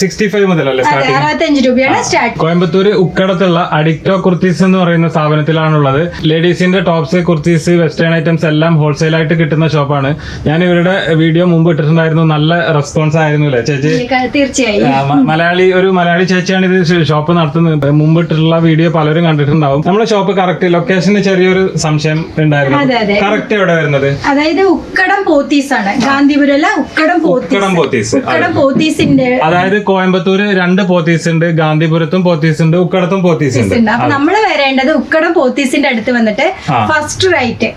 65 മുതലല്ലേ starting? Coimbatore ഉക്കടത്തുള്ള അഡിക്റ്റോ kurtis എന്ന് പറയുന്ന സ്ഥാപനത്തിലാണുള്ളത്. ലേഡീസിന്റെ tops, kurtis, western items എല്ലാം ഹോൾസെയിൽ ആയിട്ട് കിട്ടുന്ന ഷോപ്പാണ്. ഞാൻ ഇവരുടെ വീഡിയോ മുമ്പ് ഇട്ടിട്ടുണ്ടായിരുന്നു. നല്ല റെസ്പോൺസ് ആയിരുന്നു അല്ലേ ചേച്ചി? തീർച്ചയായും. ഒരു മലയാളി ചേച്ചിയാണ് ഇത് ഷോപ്പ് നടത്തുന്നത്. മുമ്പ് ഇട്ടിട്ടുള്ള വീഡിയോ പലരും കണ്ടിട്ടുണ്ടാവും. നമ്മുടെ ഷോപ്പ് കറക്റ്റ് ലൊക്കേഷന് ചെറിയൊരു സംശയം ഉണ്ടായിരുന്നു. കറക്റ്റ് എവിടെ വരുന്നത്? അതായത് ഉക്കടം പോത്തീസ് ആണ്. ഗാന്ധിപുരം അല്ല, ഉക്കടം പോത്തീസ്. ഉക്കടം പോത്തീസിന്റെ അതായത് കോയമ്പത്തൂര് 2 പോത്തീസ് ഉണ്ട്, ഗാന്ധിപുരത്തും പോത്തീസ് ഉണ്ട്, ഉക്കടത്തും പോത്തീസ് ഉണ്ട്. അപ്പൊ നമ്മള് വരേണ്ടത് ഉക്കടം പോത്തീസിന്റെ അടുത്ത് വന്നിട്ട് ഫസ്റ്റ് റൈറ്റ്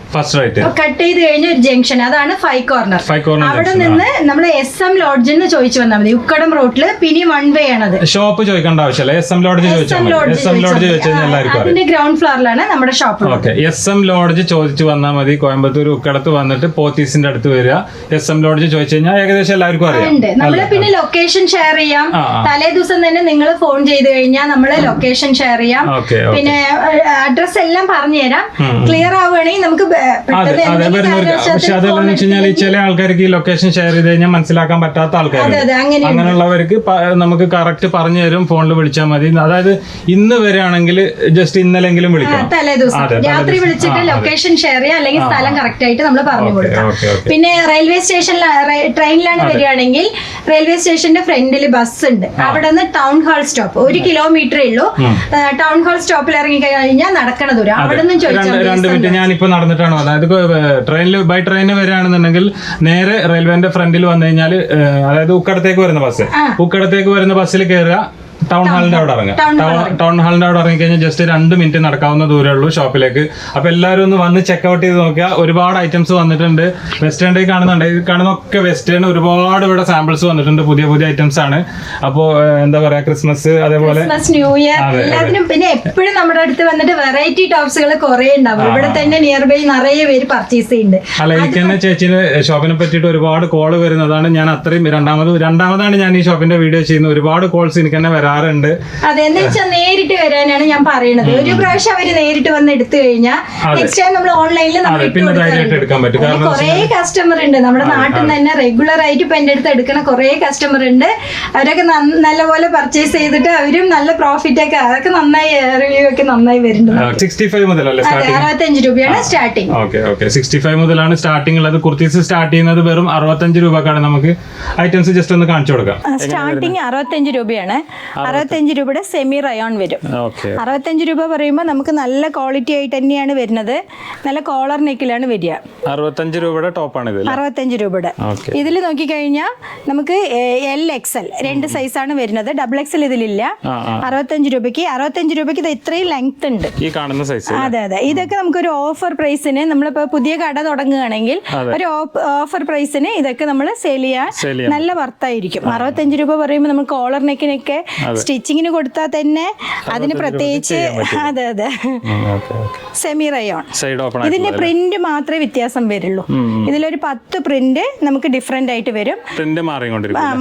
കട്ട് ചെയ്ത് കഴിഞ്ഞ ഒരു ജംഗ്ഷൻ, അതാണ് 5 കോർണർ. അവിടെ നിന്ന് നമ്മൾ SM ലോഡ്ജിൽ നിന്ന് ചോദിച്ചു വന്നാൽ മതി. ഉക്കടം റോഡില് പിന്നെ 1 വേ ആണത്. ഷോപ്പ് ചോദിക്കേണ്ട ആവശ്യമില്ല, SM ലോഡ്ജ് അതിന്റെ ഗ്രൗണ്ട് ഫ്ലോറിലാണ് നമ്മുടെ ഷോപ്പ്. SM ലോഡ്ജ് ചോദിച്ചു വന്നാൽ മതി. കോയമ്പത്തൂർ ഉക്കടത്ത് വന്നിട്ട് പോത്തീസിന്റെ അടുത്ത് വരിക. SM ലോഡ്ജ് ചോദിച്ചു കഴിഞ്ഞാൽ ഏകദേശം എല്ലാവർക്കും അറിയാം. നമ്മള് പിന്നെ ലൊക്കേഷൻ ഷെയർ ചെയ്യാം. തലേ ദിവസം തന്നെ നിങ്ങൾ ഫോൺ ചെയ്ത് കഴിഞ്ഞാൽ നമ്മള് ലൊക്കേഷൻ ഷെയർ ചെയ്യാം. പിന്നെ അഡ്രസ് എല്ലാം പറഞ്ഞുതരാം. ക്ലിയർ ആവുകയാണെങ്കിൽ നമുക്ക് പക്ഷെ അതെല്ലാം വെച്ചാൽ ചില ആൾക്കാർക്ക് ഈ ലൊക്കേഷൻ ഷെയർ ചെയ്ത് കഴിഞ്ഞാൽ മനസ്സിലാക്കാൻ പറ്റാത്ത ആൾക്കാർ, അങ്ങനെയുള്ളവർക്ക് നമുക്ക് കറക്റ്റ് പറഞ്ഞു തരും. ഫോണിൽ വിളിച്ചാൽ മതി. അതായത് ഇന്ന് വരികയാണെങ്കിൽ ജസ്റ്റ് ഇന്നലെങ്കിലും വിളിക്കാം. തലേ ദിവസം രാത്രി വിളിച്ചിട്ട് ലൊക്കേഷൻ ഷെയർ ചെയ്യാം, അല്ലെങ്കിൽ സ്ഥലം കറക്റ്റ് ആയിട്ട് നമ്മൾ പറഞ്ഞു കൊടുക്കാം. പിന്നെ റെയിൽവേ സ്റ്റേഷനിൽ ട്രെയിനിലാണ് വരികയാണെങ്കിൽ റെയിൽവേ സ്റ്റേഷന്റെ ഫ്രണ്ടിൽ ബസ് ഉണ്ട്. അവിടെ നിന്ന് ടൗൺ ഹാൾ സ്റ്റോപ്പ് 1 കിലോമീറ്ററേ ഉള്ളൂ. ടൗൺ ഹാൾ സ്റ്റോപ്പിൽ ഇറങ്ങി കഴിഞ്ഞാൽ നടക്കണ ദൂരം. അവിടെ നിന്ന് ചോദിച്ചാൽ 2 മിനിറ്റ് ഞാനിപ്പോ നടന്നിട്ടാണ്. അതായത് ബൈ ട്രെയിനിൽ വരികയാണെന്നുണ്ടെങ്കിൽ നേരെ റെയിൽവേന്റെ ഫ്രണ്ടിൽ വന്നു കഴിഞ്ഞാൽ, അതായത് ഉക്കടത്തേക്ക് വരുന്ന ബസ്സിൽ കയറുക, ടൗൺ ഹാളിന്റെ അവിടെ ഇറങ്ങുക. ടൗൺ ഹാളിന്റെ അവിടെ ഇറങ്ങിക്കഴിഞ്ഞാൽ ജസ്റ്റ് 2 മിനിറ്റ് നടക്കാവുന്ന ദൂരമേ ഉള്ളൂ ഷോപ്പിലേക്ക്. അപ്പൊ എല്ലാവരും ഒന്ന് വന്ന് ചെക്ക്ഔട്ട് ചെയ്ത് നോക്കുക. ഒരുപാട് ഐറ്റംസ് വന്നിട്ടുണ്ട്. വെസ്റ്റേൺ ഡേ കാണുന്നുണ്ട്. ഇത് കാണുന്നൊക്കെ വെസ്റ്റേൺ. ഒരുപാട് ഇവിടെ സാമ്പിൾസ് വന്നിട്ടുണ്ട്. പുതിയ ഐറ്റംസ് ആണ്. അപ്പോ എന്താ പറയാ, ക്രിസ്മസ്, അതേപോലെ ന്യൂ ഇയർ എല്ലാത്തിനും. പിന്നെ എപ്പോഴും നമ്മുടെ അടുത്ത് വന്നിട്ട് വെറൈറ്റി ടോപ്സുകൾ കുറെ ഉണ്ടാവും. ഇവിടെ തന്നെ നിയർ ബൈ നിറയെ പേര് പർച്ചേസ് ചെയ്യുന്നുണ്ട്. അല്ല, എനിക്ക് തന്നെ ചേച്ചിന് ഷോപ്പിനെ പറ്റിയിട്ട് ഒരുപാട് കോള് വരുന്നതാണ്. ഞാൻ അത്രയും രണ്ടാമതാണ് ഞാൻ ഈ ഷോപ്പിന്റെ വീഡിയോ ചെയ്യുന്നത്. ഒരുപാട് കോൾസ് എനിക്ക് തന്നെ വരാറുണ്ട്. അതെന്താ വെച്ചാൽ നേരിട്ട് വരാനാണ് ഞാൻ പറയുന്നത്. ഒരു പ്രാവശ്യം അവര് നേരിട്ട് വന്ന് എടുത്തു കഴിഞ്ഞാൽ നെക്സ്റ്റ് ടൈം നമ്മൾ ഓൺലൈനിൽ കുറെ കസ്റ്റമർ ഉണ്ട്. നമ്മുടെ നാട്ടിൽ നിന്ന് തന്നെ റെഗുലർ ആയിട്ട് ഇപ്പൊ എന്റെ അടുത്ത് എടുക്കണ കുറെ കസ്റ്റമർ ഉണ്ട്. അവരൊക്കെ നല്ലപോലെ പർച്ചേസ് ചെയ്തിട്ട് അവരും നല്ല പ്രോഫിറ്റ് ഒക്കെ, അതൊക്കെ നന്നായി റിവ്യൂ ഒക്കെ നന്നായി വരുന്നുണ്ട്. 65 രൂപയാണ് സ്റ്റാർട്ടിംഗ്. 65 മുതലാണ് സ്റ്റാർട്ടിംഗ് ഉള്ളത്. കുർത്തീസ് സ്റ്റാർട്ട് ചെയ്യുന്നത് വെറും 65 രൂപക്കാണ്. നമുക്ക് ഐറ്റംസ് ജസ്റ്റ് ഒന്ന് കാണിച്ചു കൊടുക്കാം. സ്റ്റാർട്ടിംഗ് 65 രൂപയാണ്. 65 രൂപയുടെ സെമി റയോൺ വരും. 65 രൂപ പറയുമ്പോൾ നമുക്ക് നല്ല ക്വാളിറ്റി ആയിട്ട് തന്നെയാണ് വരുന്നത്. നല്ല കോളർ നെക്കിലാണ് വരിക. 65 രൂപയുടെ ടോപ്പാണ് ഇത്. 65 രൂപയുടെ ഇതിൽ നോക്കിക്കഴിഞ്ഞാൽ നമുക്ക് LXL 2 സൈസാണ് വരുന്നത്. XXL ഇതിലില്ല. 65 രൂപയ്ക്ക് ഇത് ഇത്രയും ലെങ്ത് ഉണ്ട്. ഈ കാണുന്ന സൈസ്. അതെ. ഇതൊക്കെ നമുക്കൊരു ഓഫർ പ്രൈസിന്, നമ്മളിപ്പോ പുതിയ കട തുടങ്ങുകയാണെങ്കിൽ ഒരു ഓഫർ പ്രൈസിന് ഇതൊക്കെ നമ്മൾ സെയിൽ ചെയ്യാൻ നല്ല വർത്തായിരിക്കും. 65 രൂപ പറയുമ്പോൾ നമുക്ക് കോളർ നെക്കിനൊക്കെ സ്റ്റിച്ചിങ്ങിന് കൊടുത്താൽ തന്നെ അതിന് പ്രത്യേകിച്ച് അതെ സെമി റയോൺ. ഇതിന്റെ പ്രിന്റ് മാത്രമേ വ്യത്യാസം വരുള്ളൂ. ഇതിലൊരു 10 പ്രിന്റ് നമുക്ക് ഡിഫറെന്റ് ആയിട്ട് വരും.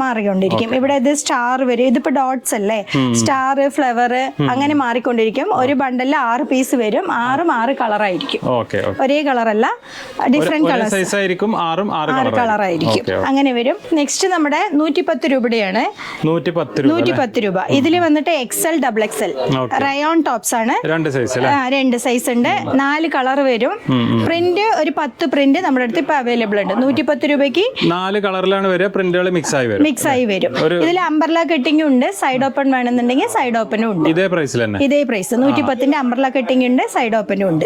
മാറിക്കൊണ്ടിരിക്കും. ഇവിടെ ഇത് സ്റ്റാർ വരും. ഇതിപ്പോ ഡോട്ട്സ് അല്ലേ, സ്റ്റാർ, ഫ്ലവർ അങ്ങനെ മാറിക്കൊണ്ടിരിക്കും. ഒരു ബണ്ടലിൽ 6 പീസ് വരും. 6 കളറായിരിക്കും. ഒരേ കളറല്ല, ഡിഫറെന്റ് കളേഴ്സ്, 6 കളറായിരിക്കും. അങ്ങനെ വരും. നെക്സ്റ്റ് നമ്മുടെ 110 രൂപയുടെയാണ്. 110 രൂപ. ഇതിൽ വന്നിട്ട് XL XXL റയോൺ ടോപ്സ് ആണ്. 2 സൈസ് ഉണ്ട്. 4 കളർ വരും. പ്രിന്റ് ഒരു 10 പ്രിന്റ് നമ്മുടെ അടുത്ത് ഇപ്പൊ അവൈലബിൾ ഉണ്ട്. 110 രൂപയ്ക്ക് 4 കളറിലാണ് വരിക. പ്രിന്റുകൾ മിക്സ് ആയി വരും. ഇതിൽ അംബർല കട്ടിംഗ് ഉണ്ട്. സൈഡ് ഓപ്പൺ വേണമെന്നുണ്ടെങ്കിൽ സൈഡ് ഓപ്പനും ഉണ്ട്. ഇതേ പ്രൈസ് 110ന്റെ അംബർല കട്ടിംഗ് ഉണ്ട്, സൈഡ് ഓപ്പനും ഉണ്ട്.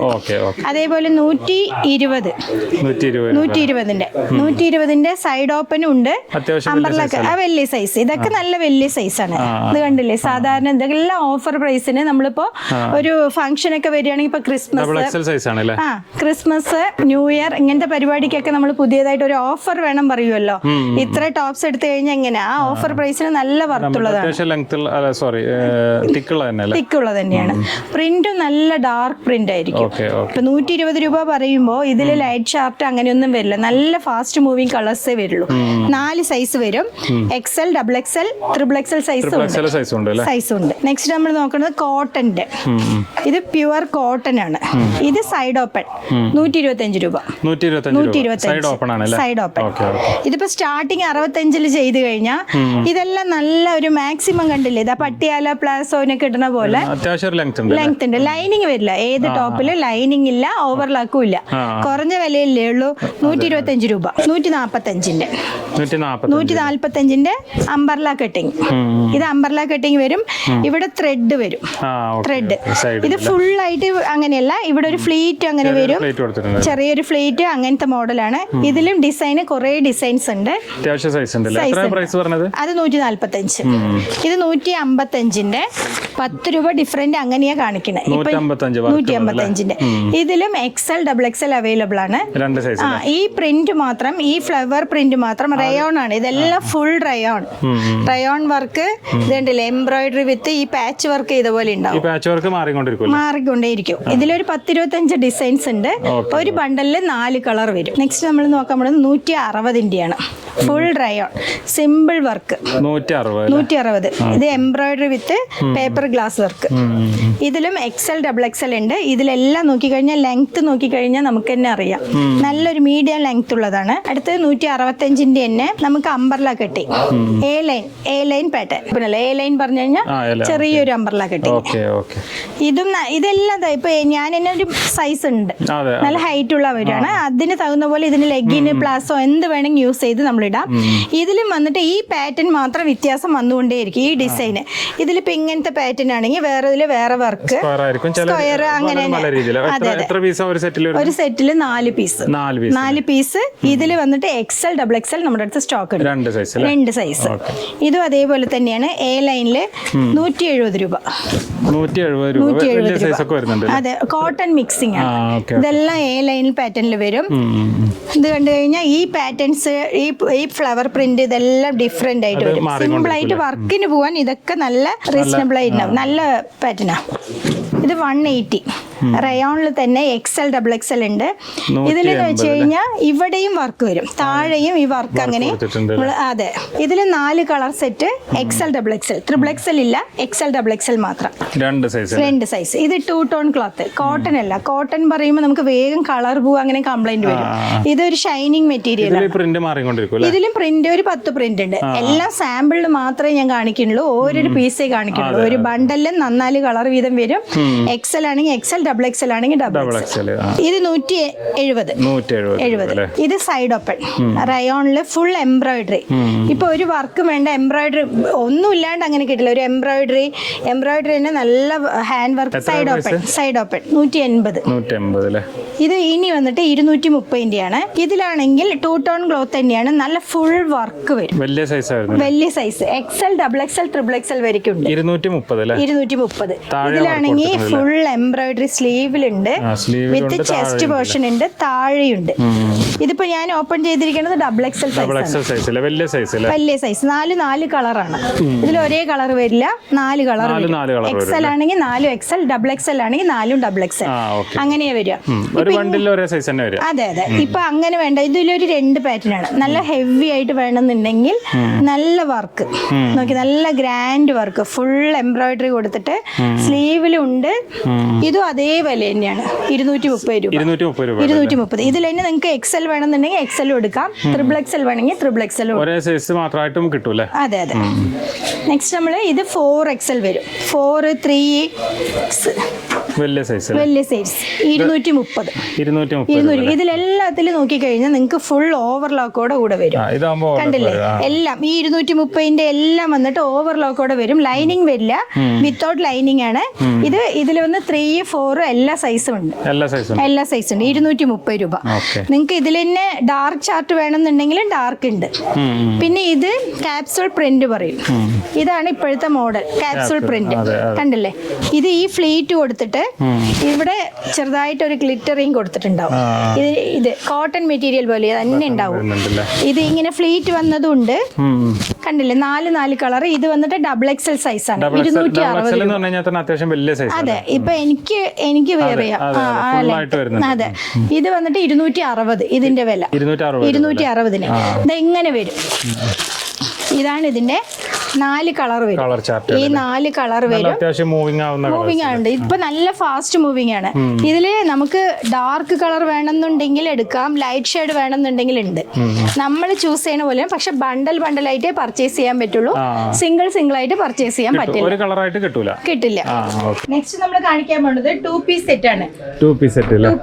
അതേപോലെ 120ന്റെ സൈഡ് ഓപ്പനും ഉണ്ട്. അംബർല വലിയ സൈസ്. ഇതൊക്കെ നല്ല വലിയ സൈസാണ്. ഇത് കണ്ടില്ലേ, സാധാരണ എന്തെല്ലാം ഓഫർ പ്രൈസിന് നമ്മളിപ്പോ ഒരു ഫംഗ്ഷൻ ഒക്കെ വരികയാണെങ്കിൽ ഇപ്പൊ ക്രിസ്മസ്, ന്യൂ ഇയർ ഇങ്ങനത്തെ പരിപാടിക്കൊക്കെ നമ്മൾ പുതിയതായിട്ട് ഒരു ഓഫർ വേണം പറയുമല്ലോ. ഇത്ര ടോപ്സ് എടുത്തു കഴിഞ്ഞാൽ എങ്ങനെ ആ ഓഫർ പ്രൈസിന് നല്ല വർത്തുള്ളതാണ്. തിക്കുള്ള തന്നെയാണ്. പ്രിന്റും നല്ല ഡാർക്ക് പ്രിന്റ് ആയിരിക്കും. ഇപ്പൊ 120 രൂപ പറയുമ്പോ ഇതിൽ ലൈറ്റ് ഷാർട്ട് അങ്ങനെയൊന്നും വരില്ല. നല്ല ഫാസ്റ്റ് മൂവിങ് കളേഴ്സേ വരുള്ളൂ. 4 സൈസ് വരും. XL XXL XXL സൈസ് സൈസും ഉണ്ട് അല്ലേ? സൈസും ഉണ്ട്. നെക്സ്റ്റ് നമ്മൾ നോക്കുന്നത് കോട്ടന്റെ. ഇത് പ്യുവർ കോട്ടൺ ആണ്. ഇത് സൈഡ് ഓപ്പൺ 125 രൂപ. 125 സൈഡ് ഓപ്പൺ ആണ് അല്ലേ? Side open. ഇതിപ്പോ സ്റ്റാർട്ടിങ് 65 ചെയ്ത് കഴിഞ്ഞാൽ ഇതെല്ലാം നല്ല ഒരു മാക്സിമം കണ്ടില്ലേ, ഇതാ പട്ടിയാല പ്ലാസോനൊക്കെ ഇടുന്ന പോലെ അത്യാവശ്യം ലെങ്ത് ഉണ്ട്. ലൈനിങ് വരില്ല, ഏത് ടോപ്പില് ലൈനിങ് ഇല്ല, ഓവർലാക്കും ഇല്ല. കുറഞ്ഞ വിലയില്ലേ ഉള്ളൂ. 125 രൂപ. 145ന്റെ 145ന്റെ അംബർല കട്ടിങ്. ഇത് അംബർല കട്ടിങ് വരും. ഇവിടെ ത്രെഡ് വരും. ത്രെഡ് ഇത് ഫുൾ ആയിട്ട് അങ്ങനെയല്ല, ഇവിടെ ഒരു ഫ്ലീറ്റ് അങ്ങനെ വരും, ചെറിയൊരു ഫ്ലീറ്റ്, അങ്ങനത്തെ മോഡലാണ്. ഇതിലും ഡിസൈൻ കുറെ ഡിസൈൻസ് ഉണ്ട്. അത് 145. ഇത് 155ന്റെ 10 രൂപ ഡിഫറെന്റ് അങ്ങനെയാ കാണിക്കുന്നത്. 155ന്റെ ഇതിലും XL XXL അവൈലബിൾ ആണ്. ഈ പ്രിന്റ് മാത്രം, ഈ ഫ്ലവർ പ്രിന്റ് മാത്രം റയോൺ ആണ്. ഇതെല്ലാം ഫുൾ റയോൺ വർക്ക്. ഇതുണ്ടല്ലേ എംബ്രോയിഡറി വിത്ത് ഈ പാച്ച് വർക്ക് ഇതുപോലെ ഉണ്ടാവും. മാറിക്കൊണ്ടേയിരിക്കും. ഇതിലൊരു 10-25 ഡിസൈൻസ് ഉണ്ട്. ഒരു ബണ്ടലില് 4 കളർ വരും. നെക്സ്റ്റ് നമ്മൾ നോക്കാൻ പോകുന്നത് 160ന്റെയാണ്. Full rayon simple work 160. ഇത് embroidery with paper glass work. ഇതിലും XL XXL ഉണ്ട്. ഇതിലെല്ലാം നോക്കിക്കഴിഞ്ഞാൽ ലെങ്ത് നോക്കിക്കഴിഞ്ഞാൽ നമുക്ക് തന്നെ അറിയാം, നല്ലൊരു മീഡിയം ലെങ്ത് ഉള്ളതാണ്. അടുത്തത് 165ന്റെ തന്നെ നമുക്ക് അംബർല കട്ടി എ ലൈൻ പാറ്റേൺ. പിന്നെ എ ലൈൻ പറഞ്ഞു കഴിഞ്ഞാൽ ചെറിയൊരു അംബർല കട്ടി. ഇതെല്ലാം ഇപ്പൊ ഞാൻ തന്നെ ഒരു സൈസ് ഉണ്ട്, നല്ല ഹൈറ്റ് ഉള്ളവരാണ്. അതിന് തകുന്ന പോലെ ഇതിന് ലെഗിന് പ്ലാസോ എന്ത് വേണമെങ്കിൽ യൂസ് ചെയ്ത് നമ്മൾ ഇടാം. ഇതിലും വന്നിട്ട് ഈ പാറ്റേൺ മാത്രം വ്യത്യാസം വന്നുകൊണ്ടേയിരിക്കും. ഈ ഡിസൈന് ഇതിലിപ്പോ ഇങ്ങനത്തെ പാറ്റേൺ ആണെങ്കിൽ വേറെ വേറെ വർക്ക് സ്ക്വയർ അങ്ങനെ. ഒരു സെറ്റില് 4 പീസ്. ഇതില് വന്നിട്ട് XL XXL നമ്മുടെ അടുത്ത് സ്റ്റോക്ക് ഉണ്ട്, 2 സൈസ്. ഇതും അതേപോലെ തന്നെയാണ്. എ ലൈനില് 170 രൂപ. 170 രൂപ. അതെ, കോട്ടൺ മിക്സിംഗ് ആണ്. ഇതെല്ലാം എ ലൈനിൽ പാറ്റേണിൽ വരും. ഇത് കണ്ടു കഴിഞ്ഞാൽ ഈ പാറ്റേൺസ്, ഈ ഫ്ലവർ പ്രിന്റ് ഇതെല്ലാം ഡിഫറെന്റ് ആയിട്ട് വരും. സിമ്പിൾ ആയിട്ട് വർക്കിന് പോവാൻ ഇതൊക്കെ നല്ല റീസണബിൾ ആയിട്ടുണ്ടാവും. നല്ല പാറ്റേണാ. ഇത് 180 റയോണിൽ തന്നെ XL XXL ഉണ്ട്. ഇതിൽ വെച്ച് കഴിഞ്ഞാൽ ഇവിടെയും വർക്ക് വരും, താഴെയും ഈ വർക്ക് അങ്ങനെ. അതെ, ഇതിൽ 4 colour set XL XXL. XXL ഇല്ല, XL XXL മാത്രം, 2 സൈസ്. ഇത് 2 ടോൺ ക്ലോത്ത്, കോട്ടൺ അല്ല. കോട്ടൺ പറയുമ്പോൾ നമുക്ക് വേഗം കളർ പോവും, അങ്ങനെ കംപ്ലൈന്റ് വരും. ഇതൊരു ഷൈനിങ് മെറ്റീരിയൽ. ഇതിലും പ്രിന്റ് ഒരു 10 പ്രിന്റ് ഉണ്ട്. എല്ലാം സാമ്പിളിൽ മാത്രമേ ഞാൻ കാണിക്കുന്നുള്ളൂ, ഓരോരു പീസേ കാണിക്കുന്നുള്ളൂ. ഒരു ബണ്ടലിൽ 4 കളർ വീതം വരും. XL ആണെങ്കിൽ XL, XXL ആണെങ്കിൽ XXL. ഇത് 170. ഇത് സൈഡ് ഓപ്പൺ റയോണില് ഫുൾ എംബ്രോയിഡറി. ഇപ്പൊ ഒരു വർക്ക് വേണ്ട, എംബ്രോയിഡറി ഒന്നും ഇല്ലാണ്ട് അങ്ങനെ കിട്ടില്ല. ഒരു എംബ്രോയിഡറി തന്നെ നല്ല ഹാൻഡ് വർക്ക്. Side open 180. ഇത് ഇനി വന്നിട്ട് 230ന്റെയാണ്. ഇതിലാണെങ്കിൽ 2 ടോൺ ക്ലോത്ത് തന്നെയാണ്, നല്ല ഫുൾ വർക്ക് വരും. വലിയ സൈസ് XL XXL XXL വരയ്ക്കും 230. ഇതിലാണെങ്കിൽ ഫുൾ എംബ്രോയിഡറി സ്ലീവിലുണ്ട്, വിത്ത് ചെസ്റ്റ് പോർഷൻ ഉണ്ട്, താഴെയുണ്ട്. ഇതിപ്പോ ഞാൻ ഓപ്പൺ ചെയ്തിരിക്കുന്നത് XXL സൈസ്, വലിയ സൈസ്. 4 കളറാണ്. ഇതിൽ ഒരേ കളർ വരില്ല, 4 കളർ. XL ആണെങ്കിൽ 4 XL, XXL ആണെങ്കിൽ 4 XXL, അങ്ങനെയാ വരിക. അതെ. ഇപ്പൊ അങ്ങനെ വേണ്ട, ഇതിലൊരു 2 പാറ്റേൺ ആണ്. നല്ല ഹെവി ആയിട്ട് വേണമെന്നുണ്ടെങ്കിൽ നല്ല വർക്ക് നോക്കി, നല്ല ഗ്രാൻഡ് വർക്ക്, ഫുൾ എംബ്രോയിഡറി കൊടുത്തിട്ട് സ്ലീവിലുണ്ട്. ഇതും അതേ വില തന്നെയാണ്, 230 രൂപ. 230. ഇതിൽ തന്നെ നിങ്ങൾക്ക് XL വേണമെന്നുണ്ടെങ്കിൽ XL എടുക്കാം, XXL വേണമെങ്കിൽ XXL. അതെ. നെക്സ്റ്റ് നമ്മള് ഇത് 4XL വരും. 4, 3, വലിയ സൈസ് 230. ഇതിലെല്ലാത്തിലും നോക്കിക്കഴിഞ്ഞാൽ നിങ്ങൾക്ക് ഫുൾ ഓവർലോക്കോടെ കൂടെ വരും. കണ്ടില്ലേ, എല്ലാം ഈ 230ന്റെ എല്ലാം വന്നിട്ട് ഓവർലോക്കോടെ വരും. ലൈനിങ് വരില്ല, വിത്തൗട്ട് ലൈനിങ് ആണ്. ഇതിൽ വന്ന് 3, 4 എല്ലാ സൈസും ഉണ്ട്. 230 രൂപ. നിങ്ങൾക്ക് ഇതിൽ തന്നെ ഡാർക്ക് ചാർട്ട് വേണമെന്നുണ്ടെങ്കിലും ഡാർക്ക് ഉണ്ട്. പിന്നെ ഇത് കാപ്സൂൾ പ്രിന്റ് പറയും. ഇതാണ് ഇപ്പോഴത്തെ മോഡൽ, കാപ്സൂൾ പ്രിന്റ്. കണ്ടില്ലേ, ഇത് ഈ ഫ്ലീറ്റ് കൊടുത്തിട്ട് ഇവിടെ ചെറുതായിട്ട് ഒരു ഗ്ലിറ്ററിങ് കൊടുത്തിട്ടുണ്ടാവും. ഇത് കോട്ടൺ മെറ്റീരിയൽ പോലെ തന്നെ ഉണ്ടാവും. ഇത് ഇങ്ങനെ ഫ്ലീറ്റ് വന്നതുണ്ട്. കണ്ടില്ലേ, 4 കളർ. ഇത് വന്നിട്ട് XXL സൈസ് ആണ്, 260. അതെ, ഇപ്പൊ എനിക്ക് വേറെ. അതെ, ഇത് വന്നിട്ട് 260. ഇതിന്റെ വില 260. ഇത് എങ്ങനെ വരും? ഇതാണ് ഇതിന്റെ 4 കളർ വരും. കളർ ചാർട്ട് ഈ 4 കളർ വരും. അത്യാവശ്യം മൂവിംഗ് ആണ്. ഇപ്പൊ നല്ല ഫാസ്റ്റ് മൂവിംഗ് ആണ്. ഇതില് നമുക്ക് ഡാർക്ക് കളർ വേണമെന്നുണ്ടെങ്കിൽ എടുക്കാം, ലൈറ്റ് ഷെയ്ഡ് വേണമെന്നുണ്ടെങ്കിൽ ഉണ്ട്. നമ്മൾ ചൂസ് ചെയ്യണ പോലെ. പക്ഷെ ബണ്ടലായിട്ടേ പർച്ചേസ് ചെയ്യാൻ പറ്റുള്ളൂ. സിംഗിൾ ആയിട്ട് പർച്ചേസ് ചെയ്യാൻ പറ്റില്ല. ഒരു കളറായിട്ട് കിട്ടില്ല. നെക്സ്റ്റ് നമ്മൾ കാണിക്കാൻ പോകുന്നത് 2 പീസ് സെറ്റ് ആണ്. 2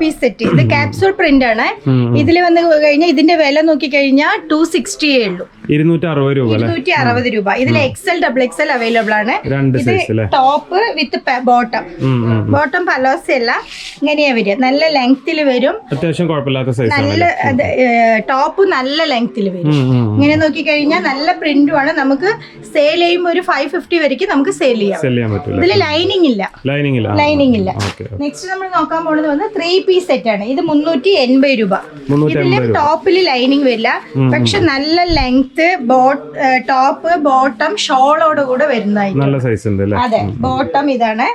പീസ് സെറ്റ്. ഇത് ക്യാപ്സൂൾ പ്രിന്റ് ആണ്. ഇതിൽ വന്ന് കഴിഞ്ഞാൽ ഇതിന്റെ വില നോക്കി കഴിഞ്ഞാൽ 260 ഉള്ളൂ. 260 രൂപ. ഇതിൽ XL XXL അവൈലബിൾ ആണ്. ഇത് ടോപ്പ് വിത്ത് ബോട്ടം പലോസി അല്ല, ഇങ്ങനെയാ വരിക. നല്ല ലെങ്ത്തിൽ വരും. അത്യാവശ്യം കുഴപ്പമില്ലാത്ത സൈസ്. നല്ല ടോപ്പ് നല്ല ലെങ്ത്തിൽ വരും. ഇങ്ങനെ നോക്കി കഴിഞ്ഞാൽ നല്ല പ്രിന്റും ആണ്. നമുക്ക് സെയിൽ ചെയ്യുമ്പോൾ ഒരു 550 വരെയ്ക്ക് നമുക്ക് സെയിൽ ചെയ്യാൻ പറ്റും. ഇതിൽ ലൈനിങ് ഇല്ല. നെക്സ്റ്റ് നമ്മൾ നോക്കാൻ പോകുന്നത് വന്ന് 3 പീസ് സെറ്റ് ആണ്. ഇത് 380 രൂപ. ഇതില് ടോപ്പിൽ ലൈനിങ് വരില്ല, പക്ഷെ നല്ല ലെങ്ത്, ടോപ്പ് ബോട്ടം ഷോളോട് കൂടെ വരുന്നതായി. നല്ല സൈസ് ഉണ്ട്. അതെ, ബോട്ടം ഇതാണ്.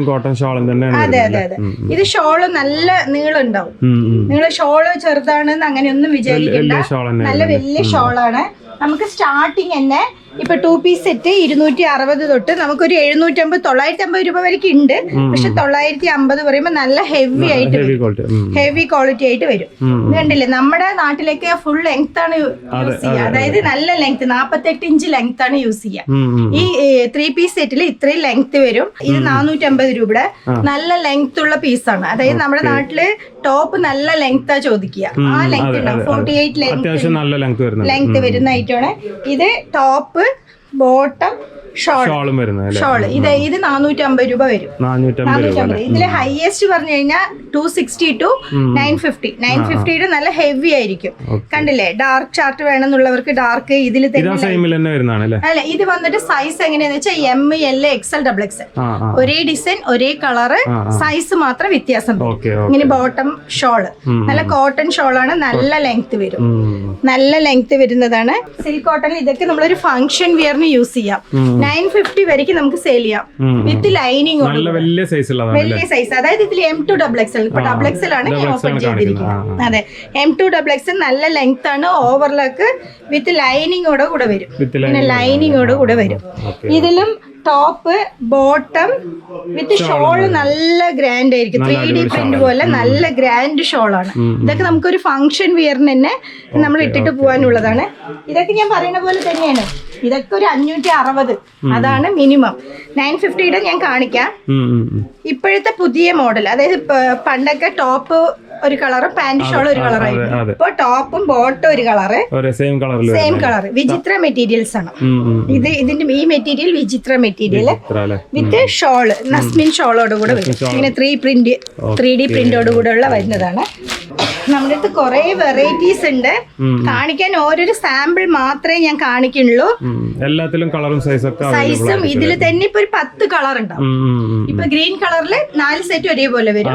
കോട്ടൺ ഷോളും തന്നെയാണ്. അതെ. ഇത് ഷോള് നല്ല നീളം ഉണ്ടാവും. നിങ്ങൾ ഷോള് ചെറുതാണെന്ന് അങ്ങനെയൊന്നും വിചാരിക്കണ്ട. നല്ല വലിയ ഷോളാണ്. നമുക്ക് സ്റ്റാർട്ടിങ് തന്നെ ഇപ്പൊ 2 പീസ് സെറ്റ് 260 തൊട്ട് നമുക്കൊരു 750 950 രൂപ വരെയ്ക്ക് ഉണ്ട്. പക്ഷെ 950 പറയുമ്പോൾ നല്ല ഹെവി ക്വാളിറ്റി ആയിട്ട് വരും. ഇത് കണ്ടില്ലേ, നമ്മുടെ നാട്ടിലേക്ക് ഫുൾ ലെങ്ത് ആണ് യൂസ് ചെയ്യുക. അതായത് നല്ല ലെങ്ത് 48 ഇഞ്ച് ലെങ്ത് ആണ് യൂസ് ചെയ്യുക. ഈ 3 പീസ് സെറ്റിൽ ഇത്രയും ലെങ്ത് വരും. ഇത് 450 രൂപയുടെ നല്ല ലെങ്ത് ഉള്ള പീസാണ്. അതായത് നമ്മുടെ നാട്ടില് ടോപ്പ് നല്ല ലെങ്താ ചോദിക്കുക. ആ ലെങ്ത് ഉണ്ടാവും. 48 ലെങ്ത് വരുന്ന ഐറ്റമാണ് ഇത്. ടോപ്പ് ബോട്ടം ഷോളും ഷോള് ഇത് 450 രൂപ വരും. 450. ഇതില് ഹൈയസ്റ്റ് പറഞ്ഞു കഴിഞ്ഞാൽ 260 to 950. 950യുടെ നല്ല ഹെവി ആയിരിക്കും. കണ്ടില്ലേ, ഡാർക്ക് ചാർട്ട് വേണമെന്നുള്ളവർക്ക് ഡാർക്ക് ഇതിൽ തന്നെ. അല്ല, ഇത് വന്നിട്ട് സൈസ് എങ്ങനെയാന്ന് വെച്ചാൽ ML XL XXL. ഒരേ ഡിസൈൻ, ഒരേ കളറ്, സൈസ് മാത്രം വ്യത്യാസം. ഇങ്ങനെ ബോട്ടം ഷോള് നല്ല കോട്ടൺ ഷോളാണ്. നല്ല ലെങ്ത് വരും. നല്ല ലെങ്ത് വരുന്നതാണ്. Silk cotton. ഇതൊക്കെ നമ്മളൊരു ഫംഗ്ഷൻ വിയറിന് യൂസ് ചെയ്യാം. 950 വരെയ്ക്ക് നമുക്ക് സെയിൽ ചെയ്യാം വിത്ത് ലൈനിങ്. വലിയ സൈസ്. അതായത് ഇതിൽ M2 XXL. ഇപ്പൊ XXL ആണ് ഞാൻ ഓപ്പൺ ചെയ്തിരിക്കുന്നത്. അതെ, M2 XXL നല്ല ലെങ്ത് ആണ്. ഓവർലോക്ക് വിത്ത് ലൈനിങ്ങോടെ കൂടെ വരും. പിന്നെ ലൈനിങ്ങോട് കൂടെ വരും. ഇതിലും ടോപ്പ് ബോട്ടം വിത്ത് ഷോള് നല്ല ഗ്രാൻഡ് ആയിരിക്കും. 3D പ്രിന്റ് പോലെ നല്ല ഗ്രാൻഡ് ഷോളാണ്. ഇതൊക്കെ നമുക്കൊരു ഫംഗ്ഷൻ വിയറിന് തന്നെ നമ്മൾ ഇട്ടിട്ട് പോകാനുള്ളതാണ്. ഇതൊക്കെ ഞാൻ പറയുന്ന പോലെ തന്നെയാണ്. ഇതൊക്കെ ഒരു 560. അതാണ് മിനിമം. 950യുടെ ഞാൻ കാണിക്കാം. ഇപ്പോഴത്തെ പുതിയ മോഡൽ, അതായത് പണ്ടൊക്കെ ടോപ്പ് ഒരു കളറ്, പാന്റ് ഷോൾ ഒരു കളറായിരുന്നു. ഇപ്പൊ ടോപ്പും ബോട്ടും ഒരു കളറ്, സെയിം കളർ. വിചിത്ര മെറ്റീരിയൽസ് ആണ് ഇത്. ഇതിന്റെ ഈ മെറ്റീരിയൽ വിചിത്ര മെറ്റീരിയൽ വിത്ത് ഷോള്, നസ്മിൻ ഷോളോട് കൂടെ വരും. ഇങ്ങനെ 3D പ്രിന്റോട് കൂടെ ഉള്ള വരുന്നതാണ്. നമ്മുടെ അടുത്ത് കുറെ വെറൈറ്റീസ് ഉണ്ട്. കാണിക്കാൻ ഓരോരു സാമ്പിൾ മാത്രമേ ഞാൻ കാണിക്കുന്നുള്ളൂ. എല്ലാത്തിലും കളറും സൈസും ഇതിൽ തന്നെ ഇപ്പൊ ഒരു 10 കളർ ഉണ്ടാവും. ഇപ്പൊ ഗ്രീൻ കളറില് 4 സെറ്റ് ഒരേപോലെ വരും.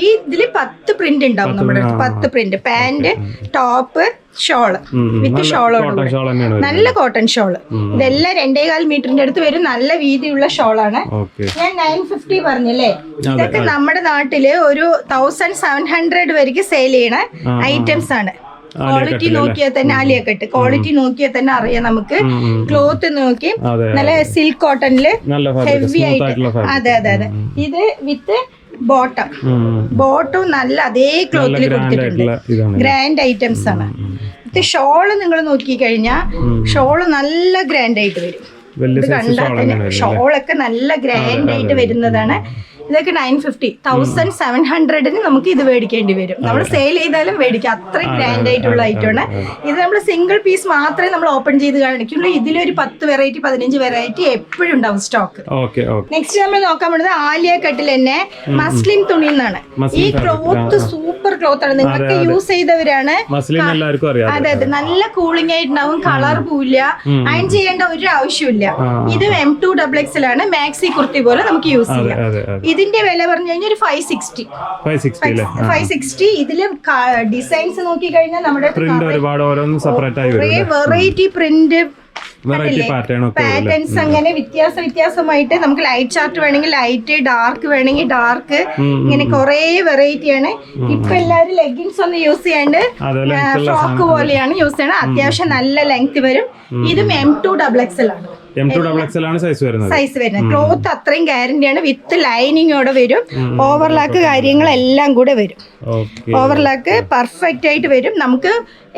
ഈ ഇതില് 10 പ്രിന്റ് ഉണ്ടാവും നമ്മുടെ അടുത്ത്. 10 പ്രിന്റ്. പാന്റ്, ടോപ്പ്, ഷോള് വിത്ത് ഷോളോട് നല്ല കോട്ടൺ ഷോള്. ഇതെല്ലാം 2.25 മീറ്ററിന്റെ അടുത്ത് വരും. നല്ല വീതിയുള്ള ഷോളാണ്. ഞാൻ 950 പറഞ്ഞല്ലേ. ഇതൊക്കെ നമ്മുടെ നാട്ടില് ഒരു 1700 വരെയ്ക്ക് സെയിൽ ചെയ്യണ ഐറ്റംസ് ആണ്. ക്വാളിറ്റി നോക്കിയാൽ തന്നെ, ആലിയക്കട്ട് ക്വാളിറ്റി നോക്കിയാൽ തന്നെ അറിയാം നമുക്ക്. ക്ലോത്ത് നോക്കി നല്ല സിൽക്ക് കോട്ടണില് ഹെവി ആയിട്ട്. അതെ. ഇത് വിത്ത് ബോട്ടം നല്ല അതേ ക്ലോത്തിൽ കൊടുത്തിട്ടുണ്ട്. ഗ്രാൻഡ് ഐറ്റംസ് ആണ്. ഇത് ഷോള് നിങ്ങൾ നോക്കി കഴിഞ്ഞാൽ ഷോള് നല്ല ഗ്രാൻഡ് ആയിട്ട് വരും. ഇത് കണ്ടാൽ തന്നെ ഷോളൊക്കെ നല്ല ഗ്രാൻഡ് ആയിട്ട് വരുന്നതാണ്. ഇതൊക്കെ 950, 1700 നമുക്ക് ഇത് മേടിക്കേണ്ടി വരും. നമ്മൾ സെയിൽ ചെയ്താലും മേടിക്കാം. അത്രയും ഗ്രാൻഡ് ആയിട്ടുള്ള ഐറ്റമാണ് ഇത്. നമ്മൾ സിംഗിൾ പീസ് മാത്രമേ നമ്മൾ ഓപ്പൺ ചെയ്ത് കാണിക്കുള്ളൂ. ഇതിലൊരു 10 വെറൈറ്റി 15 വെറൈറ്റി എപ്പോഴും ഉണ്ടാവും സ്റ്റോക്ക്. നെക്സ്റ്റ് നമ്മൾ നോക്കാൻ പോകുന്നത് ആലിയ കട്ടിൽ തന്നെ മസ്ലിൻ തുണി എന്നാണ്. ഈ ക്ലോത്ത് സൂപ്പർ ക്ലോത്ത് ആണ്. നിങ്ങൾക്ക് യൂസ് ചെയ്തവരാണ്. അതെ. നല്ല കൂളിംഗ് ആയിട്ടുണ്ടാവും. കളർ പോവില്ല. അയൺ ചെയ്യേണ്ട ഒരു ആവശ്യമില്ല. ഇത് M2 XXL ആണ്. മാക്സി കുർത്തി പോലെ നമുക്ക് യൂസ് ചെയ്യാം. ഇതിന്റെ വില പറഞ്ഞു കഴിഞ്ഞാൽ ഒരു 560. ഇതില് ഡിസൈൻസ് നോക്കി കഴിഞ്ഞാൽ നമ്മുടെ വെറൈറ്റി പ്രിന്റ് പാറ്റേൺസ് അങ്ങനെ വ്യത്യാസമായിട്ട് നമുക്ക് ലൈറ്റ് ചാർട്ട് വേണമെങ്കിൽ ലൈറ്റ്, ഡാർക്ക് വേണമെങ്കിൽ ഡാർക്ക്, ഇങ്ങനെ കുറെ വെറൈറ്റിയാണ്. ഇപ്പൊ എല്ലാവരും ലെഗിൻസ് ഒന്നും യൂസ് ചെയ്യാണ്ട് ഫ്രോക്ക് പോലെയാണ് യൂസ് ചെയ്യണത്. അത്യാവശ്യം നല്ല ലെങ്ത് വരും. ഇതും M2 XXL ആണ്. M2XXL ആണ് സൈസ് വരുന്നത്. സൈസ് വരുന്നത് ക്ലോത്ത് അത്രയും ഗ്യാരണ്ടിയാണ്. വിത്ത് ലൈനിങ്ങോടെ വരും. ഓവർലാക്ക് കാര്യങ്ങളെല്ലാം കൂടെ വരും. ഓവർലാക്ക് പെർഫെക്റ്റ് ആയിട്ട് വരും. നമുക്ക്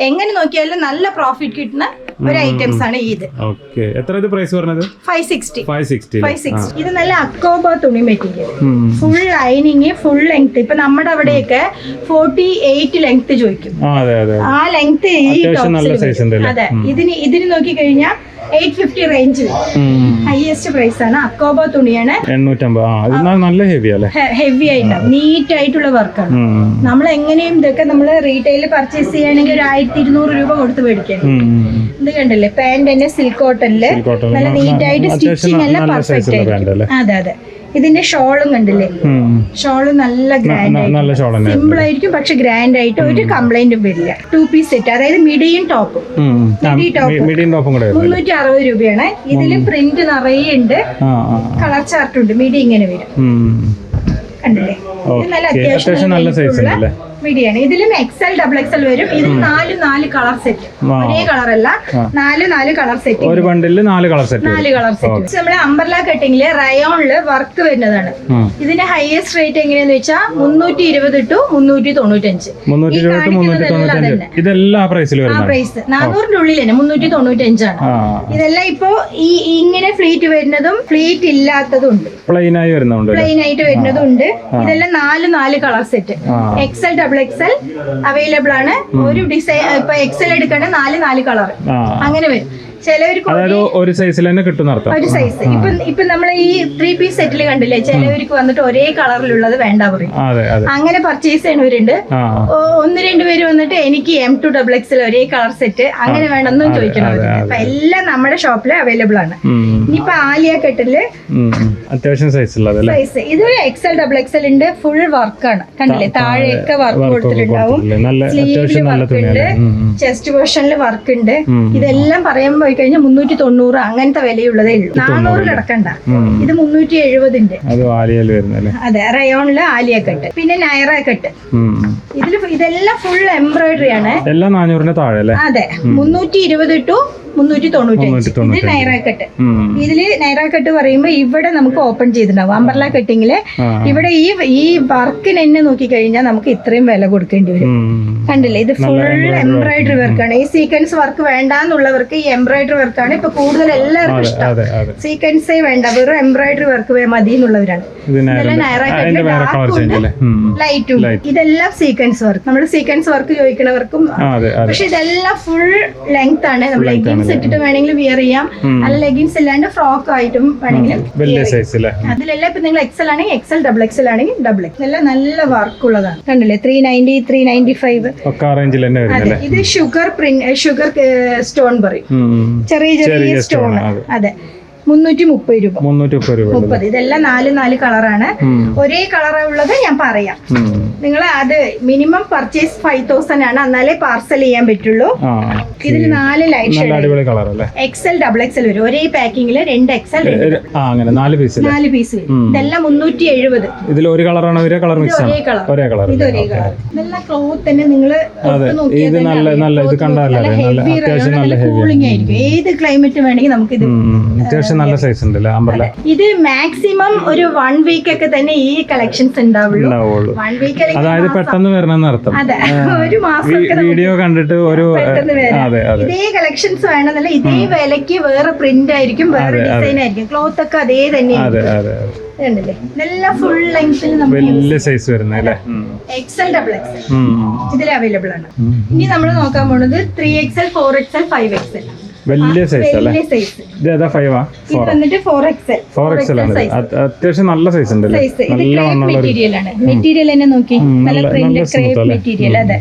എങ്ങനെ നോക്കിയാലും നല്ല പ്രോഫിറ്റ് കിട്ടുന്ന ഒരു ഐറ്റംസ് ആണ് ഇത്. എത്ര ഇത് പ്രൈസ് പറഞ്ഞത്? 560. ഇത് നല്ല അക്കോബ തുണി material, full lining, full length. ഇപ്പൊ നമ്മുടെ അവിടെയൊക്കെ 48 ലെങ്ത് ചോദിക്കും. ആ ലെങ്ത് ഈ അതെ. ഇതിന് നോക്കി കഴിഞ്ഞാൽ 850 റേഞ്ച് ഹൈയസ്റ്റ് പ്രൈസ് ആണ്. അക്കോബ തുണിയാണ്. 850. നല്ല ഹെവി ആയിട്ടുണ്ടാവും. നീറ്റ് ആയിട്ടുള്ള വർക്കാണ്. നമ്മൾ എങ്ങനെയും ഇതൊക്കെ നമ്മൾ റീറ്റെയിൽ പർച്ചേസ് ചെയ്യുകയാണെങ്കിൽ ഒരു 1200 രൂപ കൊടുത്ത് മേടിക്കണം. ഇത് കണ്ടല്ലേ, പാന്റ് തന്നെ സിൽക്ക് കോട്ടണില് നല്ല നീറ്റ് ആയിട്ട് സ്റ്റിച്ചിങ് എല്ലാം പെർഫെക്റ്റ് ആയിട്ട്. അതെ. ഇതിന്റെ ഷോളും കണ്ടില്ലേ, ഷോള് നല്ല ഗ്രാൻഡ് ആയിട്ട് സിമ്പിൾ ആയിരിക്കും, പക്ഷെ ഗ്രാൻഡ് ആയിട്ട് ഒരു കംപ്ലൈന്റും വരില്ല. 2 പീസ് സെറ്റ്, അതായത് മിഡിയും ടോപ്പും. മിഡി ടോപ്പ് 360 രൂപയാണ്. ഇതില് പ്രിന്റ് നിറയെ ഉണ്ട്, കളർ ചാർട്ട് ഉണ്ട്. മിഡി ഇങ്ങനെ വരും, കണ്ടില്ലേ. ഇത് നല്ല അത്യാവശ്യം മിഡിയാണ്. ഇതിലും XL XXL വരും. ഇതിൽ 4 കളർ സെറ്റ്, ഒരേ കളർ അല്ല, 4 കളർ സെറ്റ്. ഒരു ബണ്ടില് 4 കളർ സെറ്റ്. നമ്മുടെ അംബർല കട്ടിങ്ങില് റയോണില് വർക്ക് വരുന്നതാണ്. ഇതിന്റെ ഹൈയസ്റ്റ് റേറ്റ് എങ്ങനെയാന്ന് വെച്ചാൽ 320 to 395. ഇതെല്ലാം പ്രൈസ് 400 ഉള്ളിൽ തന്നെ 395 ആണ്. ഇതെല്ലാം ഇപ്പൊ ഈ ഇങ്ങനെ ഫ്ലീറ്റ് വരുന്നതും ഫ്ലീറ്റ് ഇല്ലാത്തതും ഉണ്ട്, പ്ലെയിൻ ആയിട്ട് വരുന്നതും ഉണ്ട്. ഇതെല്ലാം 4 colour set. XL XXL available ആണ്. ഒരു ഡിസൈൻ ഇപ്പൊ XL എടുക്കണേ 4 കളർ അങ്ങനെ വരും. ചിലവർക്ക് ഒരു സൈസിൽ തന്നെ കിട്ടും, ഒരു സൈസ്. ഇപ്പൊ നമ്മൾ ഈ 3 പീസ് സെറ്റിൽ കണ്ടില്ലേ, ചിലവർക്ക് വന്നിട്ട് ഒരേ കളറിലുള്ളത് വേണ്ട പറയും. അങ്ങനെ പർച്ചേസ് ചെയ്യണവരുണ്ട്. 1-2 പേര് വന്നിട്ട് എനിക്ക് M2XXL ഒരേ കളർ സെറ്റ് അങ്ങനെ വേണമെന്നും ചോദിക്കണവരുണ്ട്. അപ്പൊ എല്ലാം നമ്മുടെ ഷോപ്പിൽ അവൈലബിൾ ആണ്. ഇനിയിപ്പൊ ആലിയ കട്ടില് അത്യാവശ്യം സൈസ് ഇതൊരു XL XXL ഉണ്ട്. ഫുൾ വർക്കാണ്, കണ്ടില്ലേ, താഴെയൊക്കെ വർക്ക് കൊടുത്തിട്ടുണ്ടാവും. സ്ലീവില് വർക്ക് ഉണ്ട്, ചെസ്റ്റ് പോർഷനിൽ വർക്ക് ഉണ്ട്. ഇതെല്ലാം പറയുമ്പോ കഴിഞ്ഞാൽ 390 അങ്ങനത്തെ വിലയുള്ളതേ ഉള്ളൂ. 400 കിടക്കണ്ട. ഇത് 370 അതെ. റയോണില് ആലിയ കട്ട്, പിന്നെ നൈറ കട്ട്. ഇതെല്ലാം ഫുൾ എംബ്രോയിഡറി ആണ്. എല്ലാം 400 താഴെ. അതെ, 320 to 395. ഇത് നൈറ കട്ട്. ഇതില് നൈറ കട്ട് പറയുമ്പോ ഇവിടെ നമുക്ക് ഓപ്പൺ ചെയ്തിട്ടുണ്ടാവും. അംബർല കട്ടിങ്ങില് ഇവിടെ ഈ വർക്കിന് തന്നെ നോക്കി കഴിഞ്ഞാൽ നമുക്ക് ഇത്രയും വില കൊടുക്കേണ്ടി വരും. കണ്ടില്ലേ, ഇത് ഫുൾ എംബ്രോയിഡറി വർക്കാണ്. ഈ സീക്വൻസ് വർക്ക് വേണ്ടാന്നുള്ളവർക്ക് ഈ എംബ്രോയിഡറി വർക്കാണ് ഇപ്പൊ കൂടുതൽ എല്ലാവർക്കും ഇഷ്ടം. സീക്വൻസേ വേണ്ട, വെറും എംബ്രോയിഡറി വർക്ക് മതി എന്നുള്ളവരാണ്. ഇതെല്ലാം നൈറ കട്ടില് ലൈറ്റും. ഇതെല്ലാം സീക്വൻസ് വർക്ക്. നമ്മൾ സീക്വൻസ് വർക്ക് ചോദിക്കുന്നവർക്കും. പക്ഷെ ഇതെല്ലാം ഫുൾ ലെങ്ത് ആണ്. നമ്മൾ ലെഗിൻസ് ഇട്ടിട്ട് വേണമെങ്കിൽ വിയർ ചെയ്യാം, അല്ല ലെഗിൻസ് ഇല്ലാണ്ട് ഫ്രോക്ക് ആയിട്ടും വേണമെങ്കിൽ. അതിലെല്ലാം ഇപ്പൊ നിങ്ങൾ XL ആണെങ്കിൽ XL, XXL ആണെങ്കിൽ XX. ഇതെല്ലാം നല്ല വർക്ക് ഉള്ളതാണ്. കണ്ടില്ലേ, 390, 395. ഇത് ഷുഗർ സ്റ്റോൺ പറയും, ചെറിയ സ്റ്റോൺ. അതെ, 330 രൂപ. 30. ഇതെല്ലാം 4 കളറാണ്. ഒരേ കളർ ഉള്ളത് ഞാൻ പറയാം. നിങ്ങൾ അത് മിനിമം പർച്ചേസ് 5000 ആണ്, എന്നാലേ പാർസൽ ചെയ്യാൻ പറ്റുള്ളൂ. ഇതിൽ 4 ലൈറ്റ് ഷെയ്ഡ് XL XXL വരും. ഒരേ പാക്കിങ്ങില് 2 XL 4 പീസ്. ഇതെല്ലാം 370. ഇതിൽ ഒരു കളറാണ് ഒരേ കളർ. ഇതൊരേ കളർ. ഇതെല്ലാം ക്ലോത്ത് തന്നെ. നിങ്ങള് കൂളിംഗ് ആയിരിക്കും. ഏത് ക്ലൈമറ്റ് വേണമെങ്കിൽ നമുക്ക് ഇത് നല്ല സൈസ് ഉണ്ടല്ലേ അംബ്രല. ഇത് മാക്സിമം ഒരു 1 വീക്ക് ഒക്കെ തന്നെ ഈ കളക്ഷൻസ് ഉണ്ടാവുള്ളൂ. 1 വീക്ക്, അതായത് പെട്ടെന്ന് വരണമെന്ന് അർത്ഥം. അതെ, ഒരു മാസം വീഡിയോ കണ്ടിട്ട് ഒരു ഇതേ കളക്ഷൻസ് വേണമെന്നല്ല, ഇതേ വിലക്ക് വേറെ പ്രിന്റ് ആയിരിക്കും, വേറെ ഡിസൈൻ ആയിരിക്കും. ക്ലോത്ത് ഒക്കെ അതേ തന്നെ. ഇതെല്ലാം ഫുൾ ലെങ്ത്തിൽ വലിയ സൈസ് വരുന്നല്ലേ, XL XXL ഇതിൽ അവൈലബിൾ ആണ്. ഇനി നമ്മൾ നോക്കാൻ പോകുന്നത് 3XL, 4XL, 5XL. വലിയ സൈസ് അല്ലേ. ഇത് ഏതാ 5 ആ? ഇത് വന്നിട്ട് 4XL ആണ്. അത്യാവശ്യം നല്ല സൈസ് ഉണ്ട്. മെറ്റീരിയൽ തന്നെ നോക്കി, നല്ല പ്രിന്റ് ക്രേപ്പ് മെറ്റീരിയൽ. അതെ,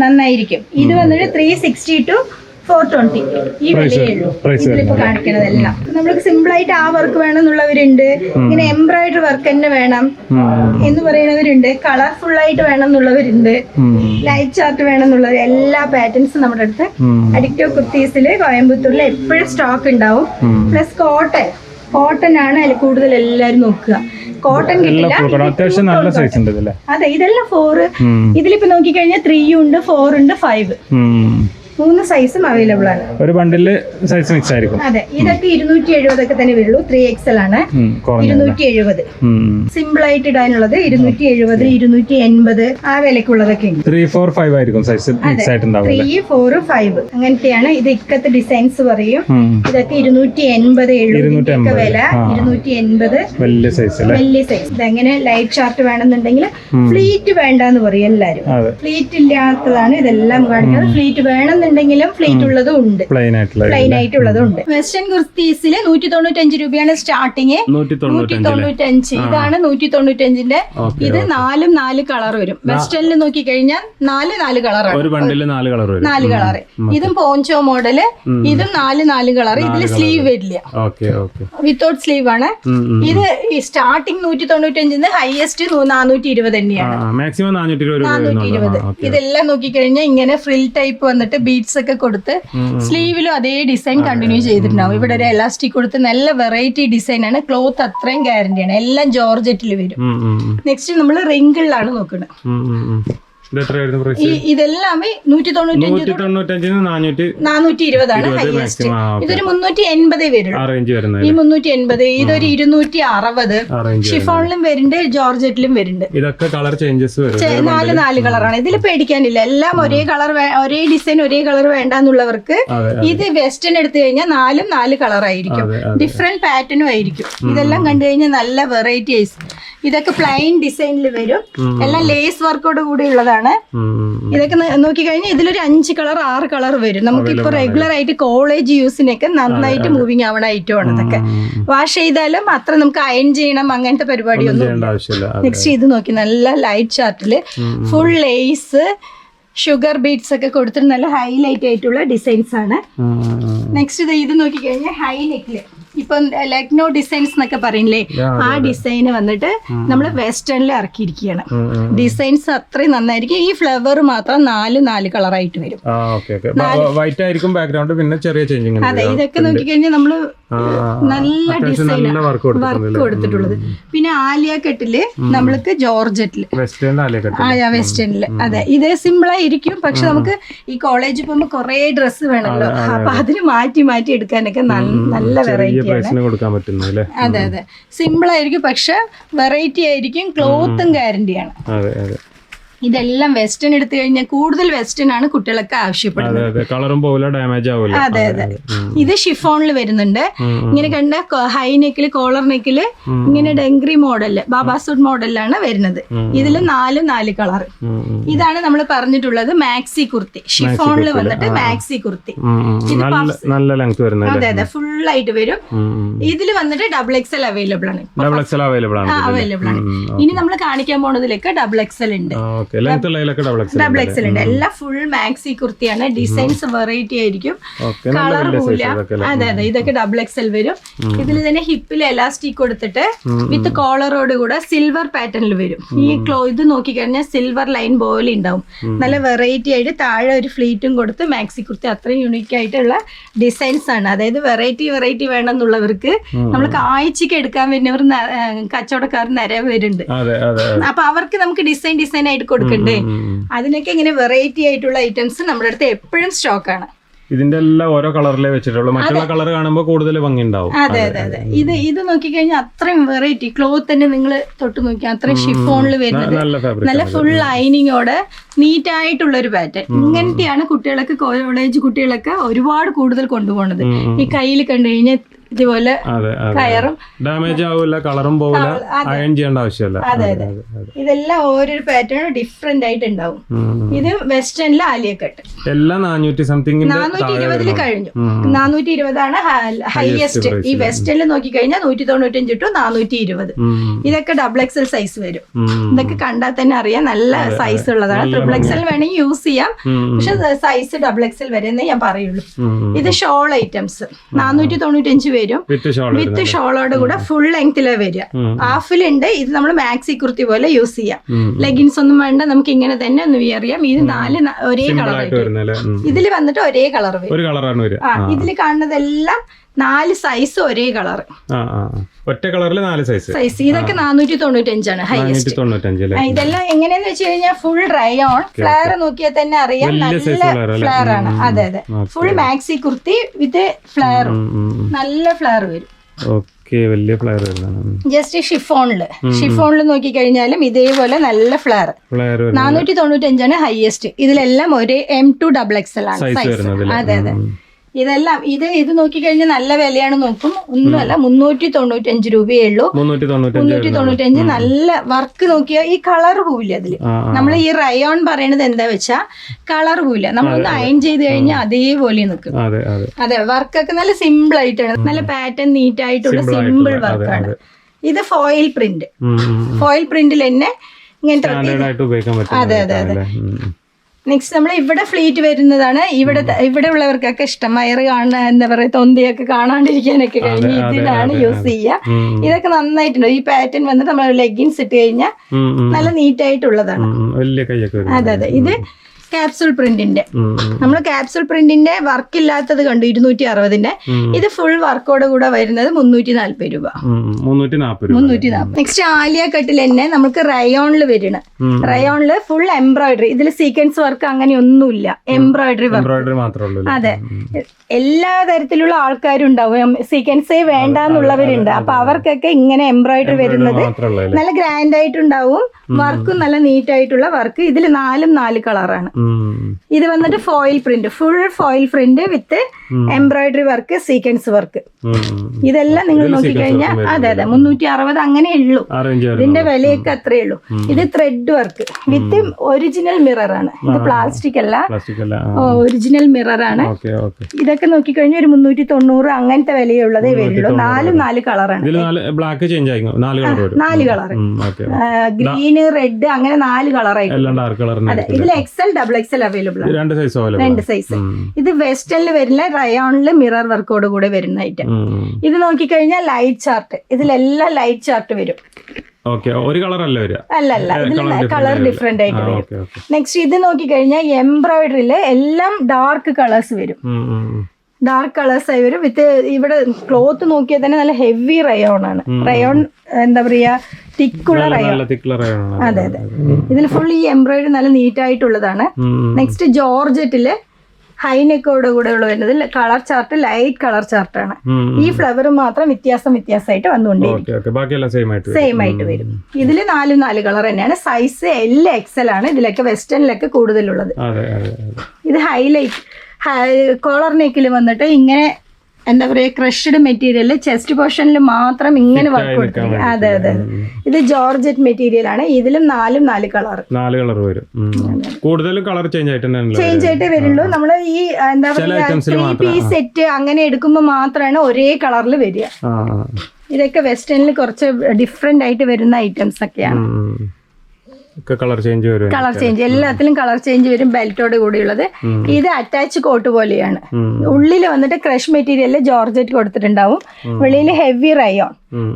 നന്നായിരിക്കും. ഇത് വന്നിട്ട് 360 to 420 ഈ വിലയുള്ളൂ. ഇതിലിപ്പോ കാണിക്കുന്നതെല്ലാം നമ്മൾക്ക് സിമ്പിൾ ആയിട്ട് ആ വർക്ക് വേണമെന്നുള്ളവരുണ്ട്, ഇങ്ങനെ എംബ്രോയിഡറി വർക്ക് തന്നെ വേണം എന്ന് പറയുന്നവരുണ്ട്, കളർഫുൾ ആയിട്ട് വേണം എന്നുള്ളവരുണ്ട്, ലൈറ്റ് ചാർട്ട് വേണം എന്നുള്ളവർ. എല്ലാ പാറ്റേൺസും നമ്മുടെ അടുത്ത് അഡിക്റ്റോ കുർത്തീസില് കോയമ്പത്തൂരിൽ എപ്പോഴും സ്റ്റോക്ക് ഉണ്ടാവും. പ്ലസ് കോട്ടൺ ആണ് അതിൽ കൂടുതൽ എല്ലാരും നോക്കുക. കോട്ടൺ കിട്ടില്ല. അതെ, ഇതെല്ലാം 4. ഇതിലിപ്പോ നോക്കിക്കഴിഞ്ഞാൽ 3 ഉണ്ട്, 4 ഉണ്ട്, 5. 3 സൈസും അവൈലബിൾ ആണ്. ഒരു ബണ്ടില് സൈസ് മിക്സ് ആയിരിക്കും. അതെ, ഇതൊക്കെ 270 ഒക്കെ തന്നെ വരുള്ളൂ. 3XL ആണ്. 270 സിമ്പിൾ ആയിട്ട് ഇടാനുള്ളത് 270, 280 ആ വിലക്കുള്ളതൊക്കെ ഉണ്ട്. 3, 4, 5 ആയിരിക്കും സൈസ് മിക്സ് ആയിട്ടുണ്ടാവും. 3, 4, 5 അങ്ങനത്തെയാണ്. ഇത് ഇക്കത്തെ ഡിസൈൻസ് പറയും. ഇതൊക്കെ 280 ഒക്കെ വില. 280 വലിയ സൈസ്. വലിയ സൈസ്. ഇതെങ്ങനെ ലൈറ്റ് ചാർട്ട് വേണമെന്നുണ്ടെങ്കിൽ ഫ്ലീറ്റ് വേണ്ടെന്ന് പറയും എല്ലാരും. ഫ്ലീറ്റ് ഇല്ലാത്തതാണ് ഇതെല്ലാം കാണിക്കുന്നത്. ഫ്ലീറ്റ് വേണമെന്നുണ്ടെങ്കിലും ഫ്ലീറ്റ് ഉള്ളതും ഉണ്ട്, പ്ലെയിൻ ആയിട്ടുള്ളതും ഉണ്ട്. വെസ്റ്റേൺ കുർത്തീസിൽ 195 രൂപയാണ് സ്റ്റാർട്ടിങ്. 195. ഇതാണ് 195ന്റെ. ഇത് 4 കളർ വരും. വെസ്റ്റേണിൽ നോക്കി കഴിഞ്ഞാൽ 4 കളറാണ്. ഒരു ബണ്ടില് 4 കളർ വരും. 4 കളർ. ഇതും പോഞ്ചോ മോഡല്. ഇതും 4 കളർ. ഇതിൽ സ്ലീവ് വരില്ല, വിത്തൗട്ട് സ്ലീവ് ആണ്. ഇത് സ്റ്റാർട്ടിങ് 195 ഹയസ്റ്റ് 420 തന്നെയാണ്. മാക്സിമം 420. ഇതെല്ലാം നോക്കിക്കഴിഞ്ഞാൽ ഇങ്ങനെ ഫ്രിൽ ടൈപ്പ് വന്നിട്ട് ബീഡ്സ് ഒക്കെ കൊടുത്ത് സ്ലീവിലും അതേ ഡിസൈൻ കണ്ടിന്യൂ ചെയ്തിട്ടുണ്ടാവും. ഇവിടെ ഒരു എലാസ്റ്റിക് കൊടുത്ത് നല്ല വെറൈറ്റി ഡിസൈൻ ആണ്. ക്ലോത്ത് അത്രയും ഗ്യാരണ്ടിയാണ്. എല്ലാം ജോർജറ്റിൽ വരും. നെക്സ്റ്റ് നമ്മൾ റിങ്കിളിലാണ് നോക്കുന്നത്. ഇതെല്ലാം 420 ആണ് ഹൈയസ്റ്റ്. ഇതൊരു 380 വരും. ഈ 380. ഇതൊരു 260. ഷിഫോണിലും വരുന്നുണ്ട്, ജോർജറ്റിലും വരുന്നുണ്ട്. ഇതൊക്കെ കളർ ചേഞ്ചസ് 4 കളറാണ്. ഇതിൽ പേടിക്കാനില്ല. എല്ലാം ഒരേ കളർ, ഒരേ ഡിസൈൻ, ഒരേ കളർ വേണ്ടെന്നുള്ളവർക്ക് ഇത് വെസ്റ്റേൺ എടുത്തു കഴിഞ്ഞാൽ 4 കളർ ആയിരിക്കും. ഡിഫറെന്റ് പാറ്റേണും ആയിരിക്കും. ഇതെല്ലാം കണ്ടു കഴിഞ്ഞാൽ നല്ല വെറൈറ്റി ഐസ്. ഇതൊക്കെ പ്ലെയിൻ ഡിസൈനിൽ വരും. എല്ലാം ലേസ് വർക്കോട് കൂടി ഉള്ളതാണ്. ഇതൊക്കെ നോക്കിക്കഴിഞ്ഞാൽ ഇതിലൊരു 5 കളർ 6 കളർ വരും. നമുക്കിപ്പോ റെഗുലർ ആയിട്ട് കോളേജ് യൂസിനൊക്കെ നന്നായിട്ട് മൂവിങ് ആവണ ഐറ്റമാണ് ഇതൊക്കെ. വാഷ് ചെയ്താലും അത്ര നമുക്ക് അയൺ ചെയ്യണം അങ്ങനത്തെ പരിപാടിയൊന്നും. നെക്സ്റ്റ് ഇത് നോക്കി, നല്ല ലൈറ്റ് ചാർട്ടില് ഫുൾ ലേസ് ഷുഗർ ബീഡ്സ് ഒക്കെ കൊടുത്തിട്ട് നല്ല ഹൈലൈറ്റ് ആയിട്ടുള്ള ഡിസൈൻസ് ആണ്. നെക്സ്റ്റ് ഇത് നോക്കിക്കഴിഞ്ഞാൽ ഹൈ നെക്കില് ഇപ്പൊ ലക്നോ ഡിസൈൻസ് എന്നൊക്കെ പറയില്ലേ, ആ ഡിസൈൻ വന്നിട്ട് നമ്മൾ വെസ്റ്റേണിൽ ഇറക്കിയിരിക്കുകയാണ്. ഡിസൈൻസ് അത്രയും നന്നായിരിക്കും. ഈ ഫ്ലവർ മാത്രം 4 കളറായിട്ട് വരും. അതെ, ഇതൊക്കെ നോക്കിക്കഴിഞ്ഞാൽ നമ്മള് നല്ല ഡിസൈൻ വർക്ക് കൊടുത്തിട്ടുള്ളത്. പിന്നെ ആലിയ കെട്ടില് നമ്മൾക്ക് ജോർജറ്റില് വെസ്റ്റേണില്. അതെ, ഇത് സിമ്പിൾ ആയിരിക്കും. പക്ഷെ നമുക്ക് ഈ കോളേജിൽ പോകുമ്പോ കൊറേ ഡ്രസ്സ് വേണമല്ലോ. അപ്പൊ അതിന് മാറ്റി എടുക്കാനൊക്കെ നല്ല വെറൈറ്റി. അതെ അതെ, സിമ്പിൾ ആയിരിക്കും പക്ഷെ വെറൈറ്റി ആയിരിക്കും. ക്ലോത്തും ഗ്യാരണ്ടിയാണ്. ഇതെല്ലാം വെസ്റ്റേൺ എടുത്തു കഴിഞ്ഞാൽ കൂടുതൽ വെസ്റ്റേൺ ആണ് കുട്ടികളൊക്കെ ആവശ്യപ്പെടുന്നത്. അതെ അതെ. ഇത് ഷിഫോണിൽ വരുന്നുണ്ട്. ഇങ്ങനെ കണ്ട ഹൈ നെക്കില്, കോളർ നെക്കില് ഇങ്ങനെ ഡെങ്ക്രി മോഡല്, ബാബാ സൂട്ട് മോഡലിലാണ് വരുന്നത്. ഇതിൽ 4 കളർ. ഇതാണ് നമ്മൾ പറഞ്ഞിട്ടുള്ളത് മാക്സി കുർത്തി. ഷിഫോണിൽ വന്നിട്ട് മാക്സി കുർത്തി. അതെ അതെ, ഫുൾ ആയിട്ട് വരും. ഇതിൽ വന്നിട്ട് XXL അവൈലബിൾ ആണ്. അവൈലബിൾ ആണ്. ഇനി നമ്മൾ കാണിക്കാൻ പോണതിലേക്ക് XXL ഉണ്ട്. XXL ഉണ്ട്. എല്ലാം ഫുൾ മാക്സി കുർത്തിയാണ്. ഡിസൈൻസ് വെറൈറ്റി ആയിരിക്കും. കളർ പോല. അതെ അതെ, ഇതൊക്കെ XXL വരും. ഇതിൽ തന്നെ ഹിപ്പിൽ എലാസ്റ്റിക് കൊടുത്തിട്ട് വിത്ത് കോളറോട് കൂടെ സിൽവർ പാറ്റേണിൽ വരും. ഈ ഇത് നോക്കിക്കഴിഞ്ഞാൽ സിൽവർ ലൈൻ പോലെ ഉണ്ടാവും. നല്ല വെറൈറ്റി ആയിട്ട് താഴെ ഒരു ഫ്ലീറ്റും കൊടുത്ത് മാക്സി കുർത്തി അത്രയും യുണീക്ക് ആയിട്ടുള്ള ഡിസൈൻസ് ആണ്. അതായത് വെറൈറ്റി വേണമെന്നുള്ളവർക്ക് നമ്മൾക്ക് ആഴ്ചക്ക് എടുക്കാൻ വരുന്നവർ കച്ചവടക്കാർ നിരവധി വരുന്നുണ്ട്. അപ്പൊ അവർക്ക് നമുക്ക് ഡിസൈൻ ആയിട്ട് കൊടുക്കണ്ടേ. അതിനൊക്കെ ഇങ്ങനെ വെറൈറ്റി ആയിട്ടുള്ള ഐറ്റംസ് നമ്മുടെ അടുത്ത് എപ്പോഴും സ്റ്റോക്ക് ആണ്. ഇതിന്റെ എല്ലാം ഓരോ കളറിലേ വെച്ചിട്ടുള്ളൂ. മറ്റുള്ള കളർ കാണുമ്പോൾ കൂടുതൽ ഭംഗി ഉണ്ടാവും. അതെ അതെ അതെ. ഇത് നോക്കിക്കഴിഞ്ഞാൽ അത്രയും വെറൈറ്റി. ക്ലോത്ത് തന്നെ നിങ്ങൾ തൊട്ട് നോക്കിയാൽ അത്രയും ഷിഫോണിൽ വരുന്നത്. നല്ല ഫുൾ ലൈനിങ്ങോടെ നീറ്റ് ആയിട്ടുള്ള ഒരു പാറ്റേൺ. ഇങ്ങനത്തെയാണ് കുട്ടികളൊക്കെ, കോളേജ് കുട്ടികളൊക്കെ ഒരുപാട് കൂടുതൽ കൊണ്ടുപോകുന്നത്. ഈ കയ്യിൽ കണ്ടു കഴിഞ്ഞാൽ ഇതുപോലെ കയറും, ഡാമേജ് ആവില്ല, കളറും പോവില്ല, അയൺ ചെയ്യേണ്ട ആവശ്യമില്ല. അതെ അതെ, ഇതെല്ലാം ഓരോരു പാറ്റേൺ ഡിഫറെന്റ് ആയിട്ട് ഉണ്ടാവും. ഇത് വെസ്റ്റേണിലെ ആലിയ കട്ട് എല്ലാം 420 കഴിഞ്ഞു. 420 ആണ് ഹൈയസ്റ്റ്. ഈ വെസ്റ്റേണിൽ നോക്കിക്കഴിഞ്ഞാൽ 195 to 420. ഇതൊക്കെ XXL സൈസ് വരും. ഇതൊക്കെ കണ്ടാൽ തന്നെ അറിയാം നല്ല സൈസ് ഉള്ളതാണ്. XXL വേണമെങ്കിൽ യൂസ് ചെയ്യാം, പക്ഷെ സൈസ് XXL വരെ എന്നേ ഞാൻ പറയുള്ളൂ. ഇത് ഷോൾ ഐറ്റംസ് 495 വരും. വിത്ത് ഷോളോട് കൂടെ ഫുൾ ലെങ്തിലെ വരിക. ഹാഫിലുണ്ട്. ഇത് നമ്മൾ മാക്സി കുർത്തി പോലെ യൂസ് ചെയ്യാം. ലെഗിൻസ് ഒന്നും വേണ്ട, നമുക്ക് ഇങ്ങനെ തന്നെ ഒന്ന് വിയർ ചെയ്യാം. ഇത് 4 ഒരേ കളർ. ഇതിൽ വന്നിട്ട് ഒരേ കളർ വരും. ഇതിൽ കാണുന്നതെല്ലാം 4 സൈസ് ഒരേ കളർ. ഒറ്റ കളറിൽ 4 സൈസ്. ഇതൊക്കെ 495 ഹൈയസ്റ്റ്. ഇതെല്ലാം എങ്ങനെയാന്ന് വെച്ച് കഴിഞ്ഞാൽ ഫുൾ റയോൺ. ഫ്ലെയർ നോക്കിയാൽ തന്നെ അറിയാം, നല്ല ഫ്ലെയർ ആണ്. അതെ അതെ, ഫുൾ മാക്സി കുർത്തി വിത്ത് ഫ്ലെയറും, നല്ല ഫ്ലെയർ വരും. വലിയ ഫ്ലെയർ വരുന്നതാണ്. ജസ്റ്റ് ഷിഫോണില് നോക്കി കഴിഞ്ഞാലും ഇതേപോലെ നല്ല ഫ്ലെയർ. 495 ഹൈയസ്റ്റ്. ഇതിലെല്ലാം ഒരേ M2XXL ആണ് സൈസ്. അതെ അതെ, ഇതെല്ലാം ഇത് നോക്കിക്കഴിഞ്ഞാൽ നല്ല വിലയാണ് നോക്കും. ഒന്നുമല്ല, 395 രൂപയേ ഉള്ളൂ. 395. നല്ല വർക്ക് നോക്കിയാൽ ഈ കളർ പോവില്ല അതില്. നമ്മൾ ഈ റയോൺ പറയണത് എന്താ വെച്ചാ കളർ പോവില്ല. നമ്മളൊന്ന് അയൺ ചെയ്ത് കഴിഞ്ഞാൽ അതേപോലെ നിൽക്കും. അതെ, വർക്കൊക്കെ നല്ല സിമ്പിൾ ആയിട്ടാണ്, നല്ല പാറ്റേൺ നീറ്റ് ആയിട്ടുള്ള സിമ്പിൾ വർക്കാണ്. ഇത് ഫോയിൽ പ്രിന്റിൽ തന്നെ ഇങ്ങനത്തെ. അതെ അതെ അതെ. നെക്സ്റ്റ് നമ്മൾ ഇവിടെ ഫ്ലീറ്റ് വരുന്നതാണ്. ഇവിടെ ഉള്ളവർക്കൊക്കെ ഇഷ്ടം വയറ് കാണാൻ, എന്താ പറയുക, തൊന്തിയൊക്കെ കാണാണ്ടിരിക്കാനൊക്കെ കഴിഞ്ഞ് ഇതിലാണ് യൂസ് ചെയ്യുക. ഇതൊക്കെ നന്നായിട്ടുണ്ട്. ഈ പാറ്റേൺ വന്നിട്ട് നമ്മൾ ലെഗിൻസ് ഇട്ട് കഴിഞ്ഞാൽ നല്ല നീറ്റ് ആയിട്ടുള്ളതാണ്. അതെ അതെ, ഇത് ക്യാപ്സൂൾ പ്രിന്റിന്റെ. നമ്മൾ ക്യാപ്സൂൾ പ്രിന്റിന്റെ വർക്ക് ഇല്ലാത്തത് കണ്ടു 260. ഇത് ഫുൾ വർക്കോടെ കൂടെ വരുന്നത് 340 രൂപ. 340. നെക്സ്റ്റ് ആലിയ കട്ടിൽ തന്നെ നമുക്ക് റയോണില് വരണ. റയോണില് ഫുൾ എംബ്രോയിഡറി. ഇതിൽ സീക്വൻസ് വർക്ക് അങ്ങനെ ഒന്നുമില്ല, എംബ്രോയിഡറി വർക്ക്. അതെ, എല്ലാ തരത്തിലുള്ള ആൾക്കാരും ഉണ്ടാവും. സീക്വൻസേ വേണ്ടെന്നുള്ളവരുണ്ട്. അപ്പൊ അവർക്കൊക്കെ ഇങ്ങനെ എംബ്രോയിഡറി വരുന്നത് നല്ല ഗ്രാൻഡ് ആയിട്ടുണ്ടാവും. വർക്കും നല്ല നീറ്റ് ആയിട്ടുള്ള വർക്ക്. ഇതിൽ 4 കളറാണ്. ഇത് വന്നിട്ട് foil print, full foil print വിത്ത് എംബ്രോയിഡറി വർക്ക്, സീക്വൻസ് വർക്ക്. ഇതെല്ലാം നിങ്ങൾ നോക്കിക്കഴിഞ്ഞാൽ അതെ അതെ 360 അങ്ങനെ ഉള്ളൂ. ഇതിന്റെ വിലയൊക്കെ അത്രേ ഉള്ളൂ. ഇത് thread work with original mirror ആണ്. ഇത് പ്ലാസ്റ്റിക് അല്ല, ഒറിജിനൽ മിറർ ആണ്. ഇതൊക്കെ നോക്കിക്കഴിഞ്ഞാൽ ഒരു 390 അങ്ങനത്തെ വിലയുള്ളതേ വരുള്ളൂ. 4 കളറാണ്. 4 കളർ, ഗ്രീന്, റെഡ്, അങ്ങനെ 4 കളറായിട്ട്. അതെ, ഇതിൽ XL അവൈലബിൾ ആണ്. 2 സൈസ്. ഇത് വെസ്റ്റേണിൽ വരുന്ന റയോണില് മിറർ വർക്കോട് കൂടെ വരുന്ന ഐറ്റം. ഇത് നോക്കിക്കഴിഞ്ഞാൽ ലൈറ്റ് ചാർട്ട്. ഇതിലെല്ലാം ലൈറ്റ് ചാർട്ട് വരും. അല്ലല്ല, ഇതിൽ കളർ ഡിഫറെന്റ് ആയിട്ട് വരും. നെക്സ്റ്റ് ഇത് നോക്കിക്കഴിഞ്ഞാൽ എംബ്രോയിഡറിയില് എല്ലാം ഡാർക്ക് കളേഴ്സ് വരും. ഡാർക്ക് കളേഴ്സ് ആയി വരും. വിത്ത് ഇവിടെ ക്ലോത്ത് നോക്കിയാൽ തന്നെ നല്ല ഹെവി റയോൺ ആണ്. റയോൺ എന്താ പറയാ, തിക്കുള്ള റയോൺ. അതെ അതെ, ഇതിൽ ഫുൾ ഈ എംബ്രോയിഡറി നല്ല നീറ്റ് ആയിട്ടുള്ളതാണ്. നെക്സ്റ്റ് ജോർജറ്റില് ഹൈനെക്കോട് കൂടെ ഉള്ള വരുന്നത് കളർ ചാർട്ട്, ലൈറ്റ് കളർ ചാർട്ടാണ്. ഈ ഫ്ലവർ മാത്രം വ്യത്യാസമായിട്ട് വന്നുകൊണ്ടേയിരിക്കും. സെയിം ആയിട്ട് വരും. ഇതില് 4 കളർ തന്നെയാണ്. സൈസ് LXL ആണ്. ഇതിലൊക്കെ വെസ്റ്റേണിലൊക്കെ കൂടുതലുള്ളത്. ഇത് ഹൈലൈറ്റ് കോളർ നെക്കിൽ വന്നിട്ട് ഇങ്ങനെ എന്താ പറയുക, ക്രഷ്ഡ് മെറ്റീരിയൽ ചെസ്റ്റ് പോർഷനിൽ മാത്രം ഇങ്ങനെ വർക്ക് കൊടുത്തിട്ടുണ്ട്. അതെ അതെ, ഇത് ജോർജറ്റ് മെറ്റീരിയൽ ആണ്. ഇതിലും 4 കളർ വരും. കൂടുതലും കളർ ചേഞ്ച് ആയിട്ടേ വരുള്ളൂ. നമ്മള് ഈ എന്താ പറയുക 3 പീസ് സെറ്റ് അങ്ങനെ എടുക്കുമ്പോൾ മാത്രമാണ് ഒരേ കളറിൽ വരിക. ഇതൊക്കെ വെസ്റ്റേണിൽ കുറച്ച് ഡിഫറെന്റ് ആയിട്ട് വരുന്ന ഐറ്റംസ് ഒക്കെയാണ്. കളർ ചേഞ്ച് എല്ലാത്തിലും കളർ ചേഞ്ച് വരും. ബെൽറ്റോട് കൂടിയുള്ളത്. ഇത് അറ്റാച്ച് കോട്ട് പോലെയാണ്. ഉള്ളിൽ വന്നിട്ട് ക്രഷ് മെറ്റീരിയലിൽ ജോർജറ്റ് കൊടുത്തിട്ടുണ്ടാവും. വെളിയിൽ ഹെവി റയോൺ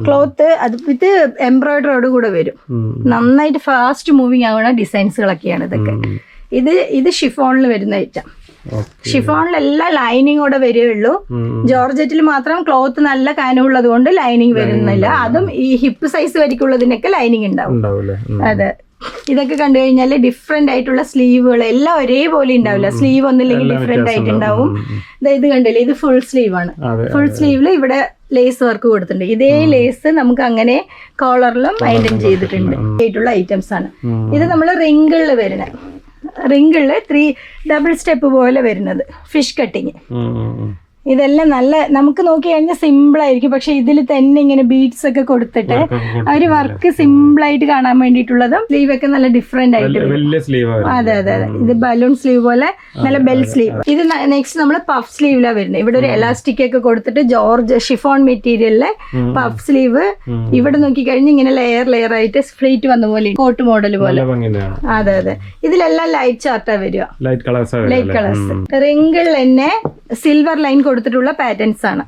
ക്ലോത്ത്, അത് വിത്ത് എംബ്രോയിഡറിയോട് കൂടെ വരും. നന്നായിട്ട് ഫാസ്റ്റ് മൂവിങ് ആവുന്ന ഡിസൈൻസുകളൊക്കെയാണ് ഇതൊക്കെ. ഇത് ഷിഫോണിൽ വരുന്ന ഐറ്റം. ഷിഫോണിലെല്ലാം ലൈനിങ്ങോടെ വരികയുള്ളൂ. ജോർജറ്റിൽ മാത്രം ക്ലോത്ത് നല്ല കനമുള്ളത് കൊണ്ട് ലൈനിങ് വരുന്നില്ല. അതും ഈ ഹിപ്പ് സൈസ് വരിക്കുള്ളതിനൊക്കെ ലൈനിങ് ഉണ്ടാവും. അതെ, ഇതൊക്കെ കണ്ടു കഴിഞ്ഞാൽ ഡിഫറെന്റ് ആയിട്ടുള്ള സ്ലീവുകൾ എല്ലാം ഒരേപോലെ ഉണ്ടാവില്ല. സ്ലീവ് ഒന്നില്ലെങ്കിൽ ഡിഫറെന്റ് ആയിട്ടുണ്ടാവും. ഇത് കണ്ടില്ലേ, ഇത് ഫുൾ സ്ലീവ് ആണ്. ഫുൾ സ്ലീവില് ഇവിടെ ലേസ് വർക്ക് കൊടുത്തിട്ടുണ്ട്. ഇതേ ലേസ് നമുക്ക് അങ്ങനെ കോളറിലും മെയിൻറ്റെയിൻ ചെയ്തിട്ടുണ്ട് ആയിട്ടുള്ള ഐറ്റംസ് ആണ്. ഇത് നമ്മൾ റിങ്കിളിൽ വരുന്ന, റിങ്കിളില് 3 ഡബിൾ സ്റ്റെപ്പ് പോലെ വരുന്നത് ഫിഷ് കട്ടിങ്. ഇതെല്ലാം നല്ല നമുക്ക് നോക്കി കഴിഞ്ഞാൽ സിമ്പിൾ ആയിരിക്കും. പക്ഷെ ഇതിൽ തന്നെ ഇങ്ങനെ ബീഡ്സ് ഒക്കെ കൊടുത്തിട്ട് ഒരു വർക്ക് സിമ്പിൾ ആയിട്ട് കാണാൻ വേണ്ടിയിട്ടുള്ളതും സ്ലീവ് ഒക്കെ നല്ല ഡിഫറെന്റ് ആയിട്ട്. അതെ അതെ അതെ, ഇത് ബലൂൺ സ്ലീവ് പോലെ നല്ല ബെൽ സ്ലീവ്. ഇത് നെക്സ്റ്റ് നമ്മൾ പഫ് സ്ലീവിലാണ് വരുന്നത്. ഇവിടെ ഒരു എലാസ്റ്റിക് ഒക്കെ കൊടുത്തിട്ട് ജോർജ് ഷിഫോൺ മെറ്റീരിയലിലെ പഫ് സ്ലീവ്. ഇവിടെ നോക്കി കഴിഞ്ഞ് ഇങ്ങനെ ലെയർ ആയിട്ട് ഫ്ലീറ്റ് വന്ന പോലെ കോട്ട് മോഡൽ പോലെ. അതെ അതെ, ഇതിലെല്ലാം ലൈറ്റ് ചാർട്ടാ വരിക, ലൈറ്റ് കളേഴ്സ്. റിങ്കിൾ തന്നെ സിൽവർ ലൈൻ കൊടുത്തിട്ടുള്ള പാറ്റേൺസ് ആണ്.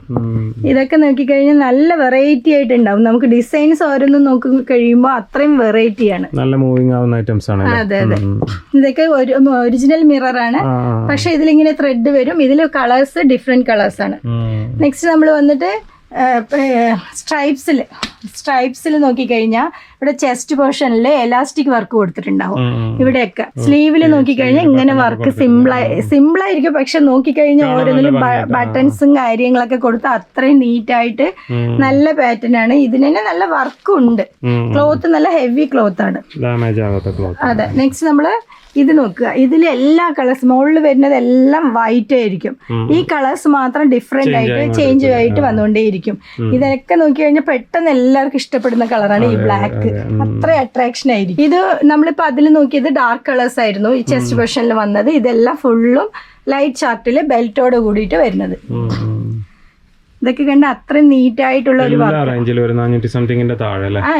ഇതൊക്കെ നോക്കിക്കഴിഞ്ഞാൽ നല്ല വെറൈറ്റി ആയിട്ടുണ്ടാവും. നമുക്ക് ഡിസൈൻസ് ഓരോന്നും നോക്കി കഴിയുമ്പോൾ അത്രയും വെറൈറ്റിയാണ്. നല്ല മൂവിങ് ആവുന്ന ഐറ്റംസ് ആണ്. അതെ അതെ, ഇതൊക്കെ ഒറിജിനൽ മിറർ ആണ്. പക്ഷെ ഇതിലിങ്ങനെ ത്രെഡ് വരും. ഇതിൽ കളേഴ്സ് ഡിഫറെന്റ് കളേഴ്സ് ആണ്. നെക്സ്റ്റ് നമ്മൾ വന്നിട്ട് സ്ട്രൈപ്സിൽ നോക്കിക്കഴിഞ്ഞാൽ ഇവിടെ ചെസ്റ്റ് പോർഷനിൽ എലാസ്റ്റിക് വർക്ക് കൊടുത്തിട്ടുണ്ടാവും. ഇവിടെയൊക്കെ സ്ലീവിൽ നോക്കിക്കഴിഞ്ഞാൽ ഇങ്ങനെ വർക്ക് സിമ്പിളായിരിക്കും. പക്ഷെ നോക്കിക്കഴിഞ്ഞാൽ ഓരോന്നിലും ബട്ടൺസും കാര്യങ്ങളൊക്കെ കൊടുത്ത് അത്രയും നീറ്റായിട്ട് നല്ല പാറ്റേൺ ആണ്. ഇതിന് തന്നെ നല്ല വർക്കും ഉണ്ട്. ക്ലോത്ത് നല്ല ഹെവി ക്ലോത്ത് ആണ്. അതെ. നെക്സ്റ്റ് നമ്മള് ഇത് നോക്കുക. ഇതിൽ എല്ലാ കളേഴ്സ് മുകളിൽ വരുന്നത് എല്ലാം വൈറ്റ് ആയിരിക്കും. ഈ കളേഴ്സ് മാത്രം ഡിഫറെന്റ് ആയിട്ട് ചേഞ്ച് ആയിട്ട് വന്നുകൊണ്ടേയിരിക്കും. ഇതൊക്കെ നോക്കി കഴിഞ്ഞാൽ പെട്ടെന്ന് എല്ലാവർക്കും ഇഷ്ടപ്പെടുന്ന കളറാണ് ഈ ബ്ലാക്ക്. അത്ര അട്രാക്ഷൻ ആയിരിക്കും. ഇത് നമ്മളിപ്പോ അതിൽ നോക്കിയത് ഡാർക്ക് കളേഴ്സ് ആയിരുന്നു ഈ ചെസ്റ്റ് പോർഷനിൽ വന്നത്. ഇതെല്ലാം ഫുള്ളും ലൈറ്റ് ചാർട്ടില് ബെൽറ്റോട് കൂടിയിട്ട് വരുന്നത്. ഇതൊക്കെ കണ്ട അത്രയും നീറ്റ് ആയിട്ടുള്ള ഒരു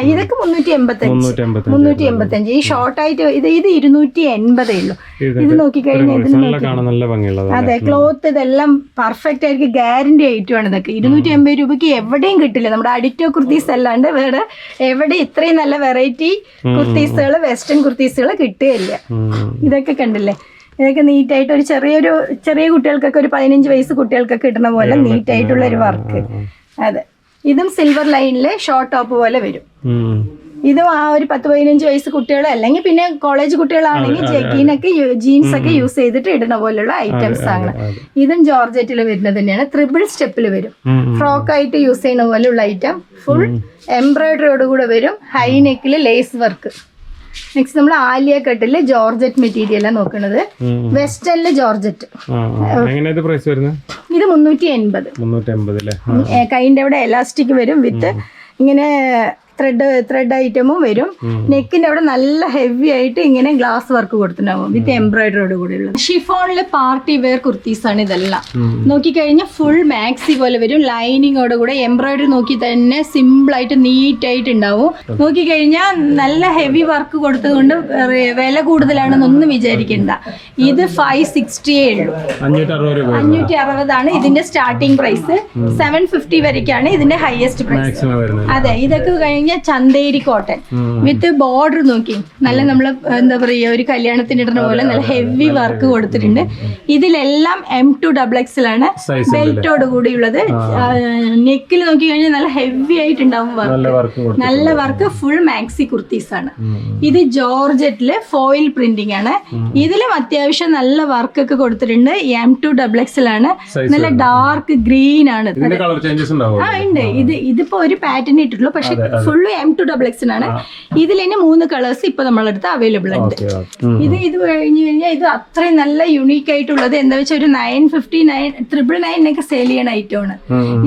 ഇതൊക്കെ 385. ഈ ഷോർട്ട് ആയിട്ട് ഇത് 280 ഉള്ളൂ. ഇത് നോക്കിക്കഴിഞ്ഞാൽ അതെ, ക്ലോത്ത് ഇതെല്ലാം പെർഫെക്റ്റ് ആയിരിക്കും. ഗ്യാരണ്ടി ആയിട്ടുമാണ് ഇതൊക്കെ. 280 രൂപയ്ക്ക് എവിടെയും കിട്ടില്ല. നമ്മുടെ അഡിറ്റോ കുർത്തീസ് അല്ലാണ്ട് വേറെ എവിടെ ഇത്രയും നല്ല വെറൈറ്റി കുർത്തീസുകൾ, വെസ്റ്റേൺ കുർത്തീസുകൾ കിട്ടുകയില്ല. ഇതൊക്കെ കണ്ടില്ലേ, ഇതൊക്കെ നീറ്റായിട്ട് ഒരു ചെറിയ കുട്ടികൾക്കൊക്കെ ഒരു 15 വയസ്സ് കുട്ടികൾക്കൊക്കെ കിട്ടുന്ന പോലെ നീറ്റായിട്ടുള്ള ഒരു വർക്ക്. അതെ. ഇതും സിൽവർ ലൈനിലെ ഷോർട്ട് ടോപ്പ് പോലെ വരും. ഇതും ആ ഒരു 10-15 വയസ്സ് കുട്ടികൾ, അല്ലെങ്കിൽ പിന്നെ കോളേജ് കുട്ടികളാണെങ്കിൽ ജഗീനൊക്കെ ജീൻസ് ഒക്കെ യൂസ് ചെയ്തിട്ട് ഇടുന്ന പോലുള്ള ഐറ്റംസ് ആണ്. ഇതും ജോർജറ്റിൽ വരുന്നത് തന്നെയാണ്. ട്രിപ്പിൾ സ്റ്റെപ്പിൽ വരും. ഫ്രോക്ക് ആയിട്ട് യൂസ് ചെയ്യുന്ന പോലെയുള്ള ഐറ്റം. ഫുൾ എംബ്രോയിഡറിയോട് കൂടെ വരും. ഹൈ നെക്കിൽ ലേസ് വർക്ക്. നെക്സ്റ്റ് നമ്മൾ ആലിയ കട്ടില് ജോർജറ്റ് മെറ്റീരിയലാണ് നോക്കുന്നത്. വെസ്റ്റേണില് ജോർജറ്റ്. ഇത് 380. കൈന്റെ അവിടെ എലാസ്റ്റിക് വരും വിത്ത് ഇങ്ങനെ ത്രെഡ് ഐറ്റമും വരും. നെക്കിന്റെ അവിടെ നല്ല ഹെവി ആയിട്ട് ഇങ്ങനെ ഗ്ലാസ് വർക്ക് കൊടുത്തിട്ടുണ്ടാവും വിത്ത് എംബ്രോയിഡറിയോട് കൂടെ ഉള്ളത്. ഷിഫോണില് പാർട്ടി വെയർ കുർത്തീസ് ആണ് ഇതെല്ലാം. നോക്കിക്കഴിഞ്ഞാൽ ഫുൾ മാക്സി പോലെ വരും. ലൈനിങ്ങോട് കൂടെ എംബ്രോയിഡറി നോക്കി തന്നെ സിമ്പിൾ ആയിട്ട് നീറ്റ് ആയിട്ട് ഉണ്ടാവും. നോക്കിക്കഴിഞ്ഞാൽ നല്ല ഹെവി വർക്ക് കൊടുത്തതുകൊണ്ട് വില കൂടുതലാണെന്നൊന്നും വിചാരിക്കണ്ട. ഇത് 560 ഉള്ളൂ. 560 ഇതിന്റെ സ്റ്റാർട്ടിംഗ് പ്രൈസ്. 750 വരയ്ക്കാണ് ഇതിന്റെ ഹയസ്റ്റ് പ്രൈസ്. അതെ. ഇതൊക്കെ കഴിഞ്ഞ ചന്തേരി കോട്ടൺ വിത്ത് ബോർഡർ നോക്കി നല്ല നമ്മള് എന്താ പറയുക ഒരു കല്യാണത്തിന് ഇടുന്ന പോലെ നല്ല ഹെവി വർക്ക് കൊടുത്തിട്ടുണ്ട്. ഇതിലെല്ലാം M2XX ബെൽറ്റോട് കൂടിയുള്ളത്. നെക്കിൽ നോക്കി കഴിഞ്ഞാൽ നല്ല ഹെവി ആയിട്ടുണ്ടാവും വർക്ക്. നല്ല വർക്ക്. ഫുൾ മാക്സി കുർത്തീസ് ആണ്. ഇത് ജോർജറ്റില് ഫോയിൽ പ്രിന്റിംഗ് ആണ്. ഇതിലും അത്യാവശ്യം നല്ല വർക്ക് ഒക്കെ കൊടുത്തിട്ടുണ്ട്. M2XX നല്ല ഡാർക്ക് ഗ്രീൻ ആണ്. ഉണ്ട്. ഇതിപ്പോ ഒരു പാറ്റേൺ ഇട്ടിട്ടുള്ളൂ. പക്ഷെ ഫുള്ള് M2XX ആണ്. ഇതിൽ തന്നെ 3 കളേഴ്സ് ഇപ്പൊ നമ്മളടുത്ത് അവൈലബിൾ ഉണ്ട്. ഇത് കഴിഞ്ഞു കഴിഞ്ഞാൽ ഇത് അത്രയും നല്ല യുണീക്ക് ആയിട്ടുള്ളത് എന്താ വെച്ചാൽ ഒരു 959 സെയിൽ ചെയ്യണ ഐറ്റമാണ്.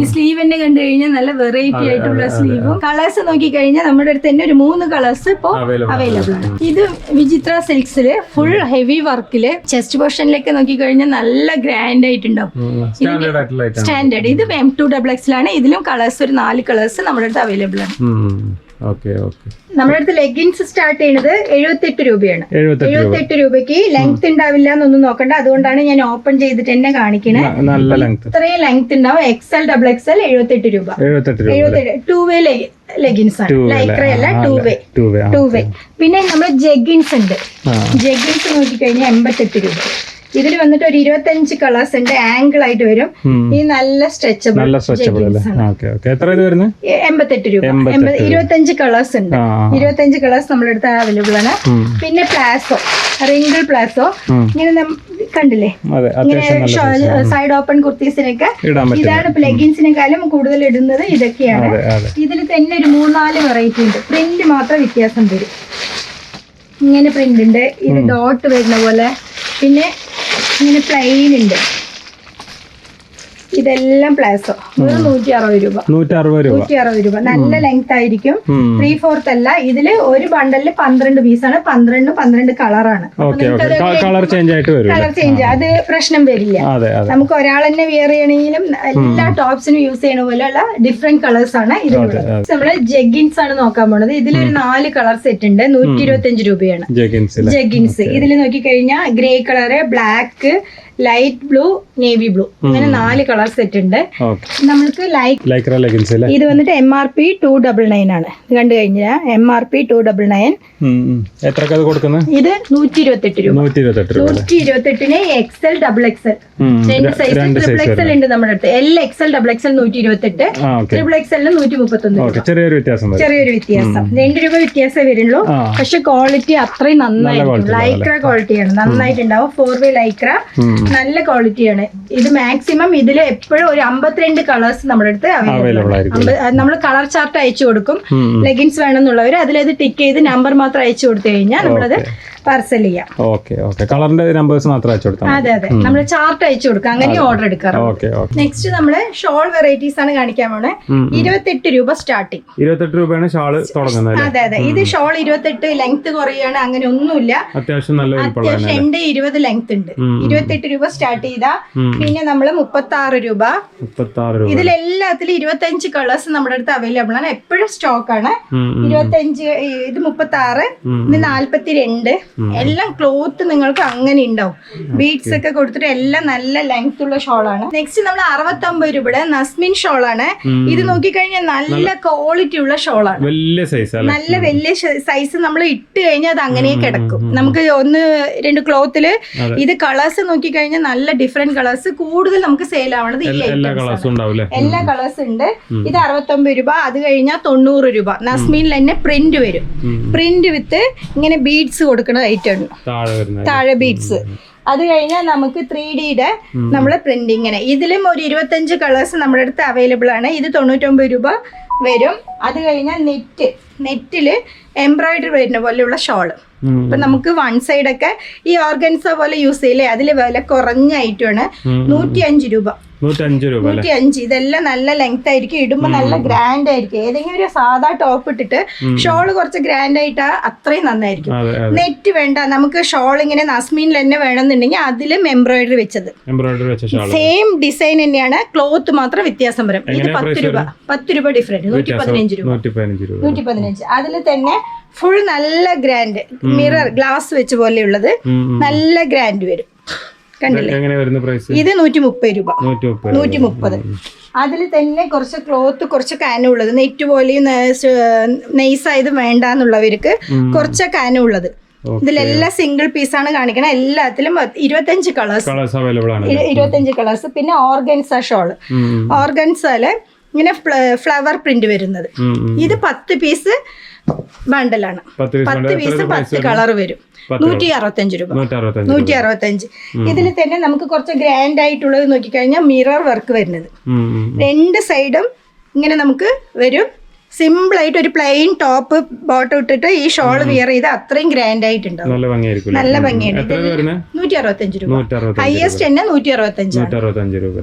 ഈ സ്ലീവിന്റെ കണ്ടു കഴിഞ്ഞാൽ നല്ല വെറൈറ്റി ആയിട്ടുള്ള സ്ലീവും. കളേഴ്സ് നോക്കി കഴിഞ്ഞാൽ നമ്മുടെ അടുത്ത് തന്നെ ഒരു 3 കളേഴ്സ് ഇപ്പൊ അവൈലബിൾ ആണ്. ഇത് വിചിത്ര സിൽക്സില് ഫുൾ ഹെവി വർക്കില് ചെസ്റ്റ് പോർഷനിലേക്ക് നോക്കി കഴിഞ്ഞാൽ നല്ല ഗ്രാൻഡ് ആയിട്ടുണ്ടാവും. സ്റ്റാൻഡേർഡ്. ഇത് M2XX ഇതിലും കളേഴ്സ് ഒരു 4 കളേഴ്സ് നമ്മുടെ അടുത്ത് അവൈലബിൾ ആണ്. നമ്മുടെ അടുത്ത് ലെഗിൻസ് സ്റ്റാർട്ട് ചെയ്യുന്നത് 78 രൂപയാണ്. 78 രൂപയ്ക്ക് ലെങ്ത് ഉണ്ടാവില്ല എന്നൊന്നും നോക്കണ്ട. അതുകൊണ്ടാണ് ഞാൻ ഓപ്പൺ ചെയ്തിട്ട് തന്നെ കാണിക്കണേ. ഇത്രയും ലെങ്ത് ഉണ്ടാവും. XL, XXL 78 രൂപ. 2 വേ ലെഗിൻസ് ആണ്. ലൈക്ര അല്ല, 2 വേ. പിന്നെ നമ്മുടെ ജെഗിൻസ് ഉണ്ട്. ജെഗിൻസ് നോക്കിക്കഴിഞ്ഞാൽ 88 രൂപ. ഇതിൽ വന്നിട്ട് ഒരു 25 കളേഴ്സ് ഉണ്ട്. ആംഗിൾ ആയിട്ട് വരും. ഈ നല്ല സ്ട്രെച്ചബിൾ 88 രൂപ. 25 കളേഴ്സ് ഉണ്ട്. 25 കളേഴ്സ് നമ്മുടെ അടുത്ത് അവൈലബിൾ ആണ്. പിന്നെ പ്ലാസോ, റിംഗിൾ പ്ലാസോ ഇങ്ങനെ കണ്ടില്ലേ, ഇങ്ങനെ സൈഡ് ഓപ്പൺ കുർത്തീസിനൊക്കെ ഇതാണ്. ഇപ്പൊ ലെഗിൻസിനെക്കാളും കൂടുതൽ ഇടുന്നത് ഇതൊക്കെയാണ്. ഇതിൽ തന്നെ ഒരു 3-4 വെറൈറ്റി ഉണ്ട്. പ്രിന്റ് മാത്രം വ്യത്യാസം വരും. ഇങ്ങനെ പ്രിന്റ് ഉണ്ട്. ഇത് ഡോട്ട് വരുന്ന പോലെ. പിന്നെ ഇങ്ങനെ പ്ലെയിൻ ഉണ്ട്. ഇതെല്ലാം പ്ലാസോ. 160 രൂപ. 160 രൂപ. നല്ല ലെങ്ത് ആയിരിക്കും. 3/4 അല്ല. ഇതില് ഒരു ബണ്ടലില് 12 പീസാണ്. 12 കളറാണ്. കളർ ചേഞ്ച് അത് പ്രശ്നം വരില്ല. നമുക്ക് ഒരാൾ തന്നെ വെയർ ചെയ്യണമെങ്കിലും എല്ലാ ടോപ്സിനും യൂസ് ചെയ്യണ പോലെയുള്ള ഡിഫറെന്റ് കളേഴ്സ് ആണ് ഇതിലുള്ളത്. നമ്മള് ജെഗിൻസ് ആണ് നോക്കാൻ പോണത്. ഇതിലൊരു 4 കളർ സെറ്റ് ഉണ്ട്. 125 രൂപയാണ് ജെഗിൻസ്. ഇതിൽ നോക്കിക്കഴിഞ്ഞാൽ grey colour, black, light blue, navy blue, അങ്ങനെ 4 കളർ സെറ്റ് ഉണ്ട്. നമുക്ക് ലൈക്ര ലെഗിൻസ് അല്ലേ? ഇത് വന്നിട്ട് MRP 299 ആണ്. ഇത് കണ്ടു കഴിഞ്ഞാൽ MRP 299. എത്രക്ക് അത് കൊടുക്കുന്നത്? ഇത് 128 രൂപ. 128ന് XL, XXL 2 സൈസ്. XXL ഉണ്ട് നമ്മുടെ അടുത്ത്. LXL, XXL 128, XXL 139. ചെറിയൊരു വ്യത്യാസം. 2 രൂപ വ്യത്യാസം വരുള്ളൂ. പക്ഷെ ക്വാളിറ്റി അത്രയും നന്നായിരിക്കും. ലൈക്ര ക്വാളിറ്റിയാണ്, നന്നായിട്ടുണ്ടാവും. 4-way ലൈക്ര, നല്ല ക്വാളിറ്റിയാണ്. ഇത് മാക്സിമം ഇതിൽ എപ്പോഴും ഒരു 52 കളേഴ്സ് നമ്മുടെ അടുത്ത് അവൈലബിൾ ആണ്. നമ്മൾ കളർ ചാർട്ട് അയച്ചു കൊടുക്കും. ലെഗിൻസ് വേണമെന്നുള്ളവർ അതിലേത് ടിക്ക് ചെയ്ത് നമ്പർ മാത്രം അയച്ചു കൊടുത്തു കഴിഞ്ഞാൽ നമ്മളത് പാർസൽ ചെയ്യാം. കളറിന്റെ നമ്പേഴ്സ് മാത്രം അയച്ചു കൊടുത്താൽ അതെ, നമ്മൾ ചാർട്ട് അയച്ചു കൊടുക്കാം. അങ്ങനെ ഓർഡർ എടുക്കാറുണ്ട്. നെക്സ്റ്റ് നമ്മള് ഷോൾ വെറൈറ്റീസ് ആണ് കാണിക്കാൻ പോണേ. 28 രൂപ സ്റ്റാർട്ടിങ്. 28 രൂപയാണ് ഷാള് തുടങ്ങുന്നത്. അതെ. ഇത് ഷോൾ 28, ലെങ്ത് കുറയാണ്, അങ്ങനെ ഒന്നുമില്ല. അത്യാവശ്യം നല്ല 20 ലെങ്ത് ഉണ്ട്. 28 രൂപ സ്റ്റാർട്ട് ചെയ്താ. പിന്നെ നമ്മള് 36 രൂപ. ഇതിലെല്ലാത്തിലും 25 കളേഴ്സ് നമ്മുടെ അടുത്ത് അവൈലബിൾ ആണ്. എപ്പോഴും സ്റ്റോക്ക് ആണ്. 25, ഇത് 36, ഇത് 42. എല്ലാം ക്ലോത്ത് നിങ്ങൾക്ക് അങ്ങനെ ഉണ്ടാവും. ബീഡ്സ് ഒക്കെ കൊടുത്തിട്ട് എല്ലാം നല്ല ലെങ്ത് ഉള്ള ഷോളാണ്. നെക്സ്റ്റ് നമ്മൾ 69 രൂപയുടെ നസ്മിൻ ഷോളാണ്. ഇത് നോക്കിക്കഴിഞ്ഞാൽ നല്ല ക്വാളിറ്റി ഉള്ള ഷോളാണ്. നല്ല വലിയ സൈസ്. നമ്മൾ ഇട്ട് കഴിഞ്ഞാൽ അത് അങ്ങനെ കിടക്കും. നമുക്ക് 1-2 ക്ലോത്തില് ഇത് കളേഴ്സ് നോക്കിക്കഴിഞ്ഞാൽ നല്ല ഡിഫറെന്റ് കളേഴ്സ്. കൂടുതൽ നമുക്ക് സെയിൽ ആവണത് ഈ എല്ലാ കളേഴ്സ് ഉണ്ട്. ഇത് 69 രൂപ. അത് കഴിഞ്ഞാൽ 90 രൂപ. നസ്മിനിൽ തന്നെ പ്രിന്റ് വരും. പ്രിന്റ് വിത്ത് ഇങ്ങനെ ബീഡ്സ് കൊടുക്കുന്ന ഐറ്റം, താഴെ ബീഡ്സ്. അത് കഴിഞ്ഞാൽ നമുക്ക് 3Dയുടെ നമ്മള് പ്രിന്റ് ഇങ്ങനെ. ഇതിലും ഒരു 25 കളേഴ്സ് നമ്മുടെ അടുത്ത് അവൈലബിൾ ആണ്. ഇത് 99 രൂപ വരും. അത് കഴിഞ്ഞാൽ നെറ്റില് എംബ്രോയിഡറി വരുന്ന പോലെയുള്ള ഷോള്. ഇപ്പൊ നമുക്ക് 1 സൈഡൊക്കെ ഈ ഓർഗൻസ പോലെ യൂസ് ചെയ്യില്ലേ, അതില് വില കുറഞ്ഞ ഐറ്റമാണ്. 105 രൂപ. 105. ഇതെല്ലാം നല്ല ലെങ്ത് ആയിരിക്കും. ഇടുമ്പോ നല്ല ഗ്രാൻഡ് ആയിരിക്കും. ഏതെങ്കിലും ഒരു സാധാ ടോപ്പ് ഇട്ടിട്ട് ഷോള് കുറച്ച് ഗ്രാൻഡ് ആയിട്ടാ അത്രയും നന്നായിരിക്കും. നെറ്റ് വേണ്ട, നമുക്ക് ഷോൾ ഇങ്ങനെ നസ്മീനിൽ തന്നെ വേണമെന്നുണ്ടെങ്കിൽ അതിലും എംബ്രോയിഡറി വെച്ചത് സെയിം ഡിസൈൻ തന്നെയാണ്. ക്ലോത്ത് മാത്രം വ്യത്യാസം വരും. ഇത് 10 രൂപ ഡിഫറെന്റ്. 115. അതിൽ തന്നെ ഫുൾ നല്ല ഗ്രാൻഡ് മിറർ ഗ്ലാസ് വെച്ച് പോലെയുള്ളത് നല്ല ഗ്രാൻഡ് വരും. കണ്ടില്ലേ? ഇത് 130 രൂപ. 130. അതിൽ തന്നെ കുറച്ച് ക്ലോത്ത് കുറച്ച് കാനുള്ളത്, നെറ്റ് പോലെയും നൈസായത് വേണ്ടെന്നുള്ളവർക്ക് കുറച്ച് കാനുള്ളത്. ഇതിലെല്ലാം സിംഗിൾ പീസാണ് കാണിക്കണത്. എല്ലാത്തിലും 25 കളേഴ്സ്. 25 കളേഴ്സ്. പിന്നെ ഓർഗൻസ ഷോള്. ഓർഗൻസയില് ഇങ്ങനെ ഫ്ലവർ പ്രിന്റ് വരുന്നത്. ഇത് 10 പീസ് ബണ്ടലാണ്. 10 പീസ് 10 കളർ വരും. 165 രൂപ. 165. ഇതിൽ തന്നെ നമുക്ക് കുറച്ച് ഗ്രാൻഡ് ആയിട്ടുള്ളത് നോക്കിക്കഴിഞ്ഞാൽ മിറർ വർക്ക് വരുന്നത്. 2 സൈഡും ഇങ്ങനെ നമുക്ക് വരും. സിമ്പിൾ ആയിട്ട് ഒരു പ്ലെയിൻ ടോപ്പ് ബോട്ടം ഇട്ടിട്ട് ഈ ഷോൾ വിയർ ചെയ്ത് അത്രയും ഗ്രാൻഡ് ആയിട്ടുണ്ടാവും. നല്ല ഭംഗിയുണ്ട്. 165 രൂപ. ഹൈയസ്റ്റ് തന്നെ 165 രൂപ.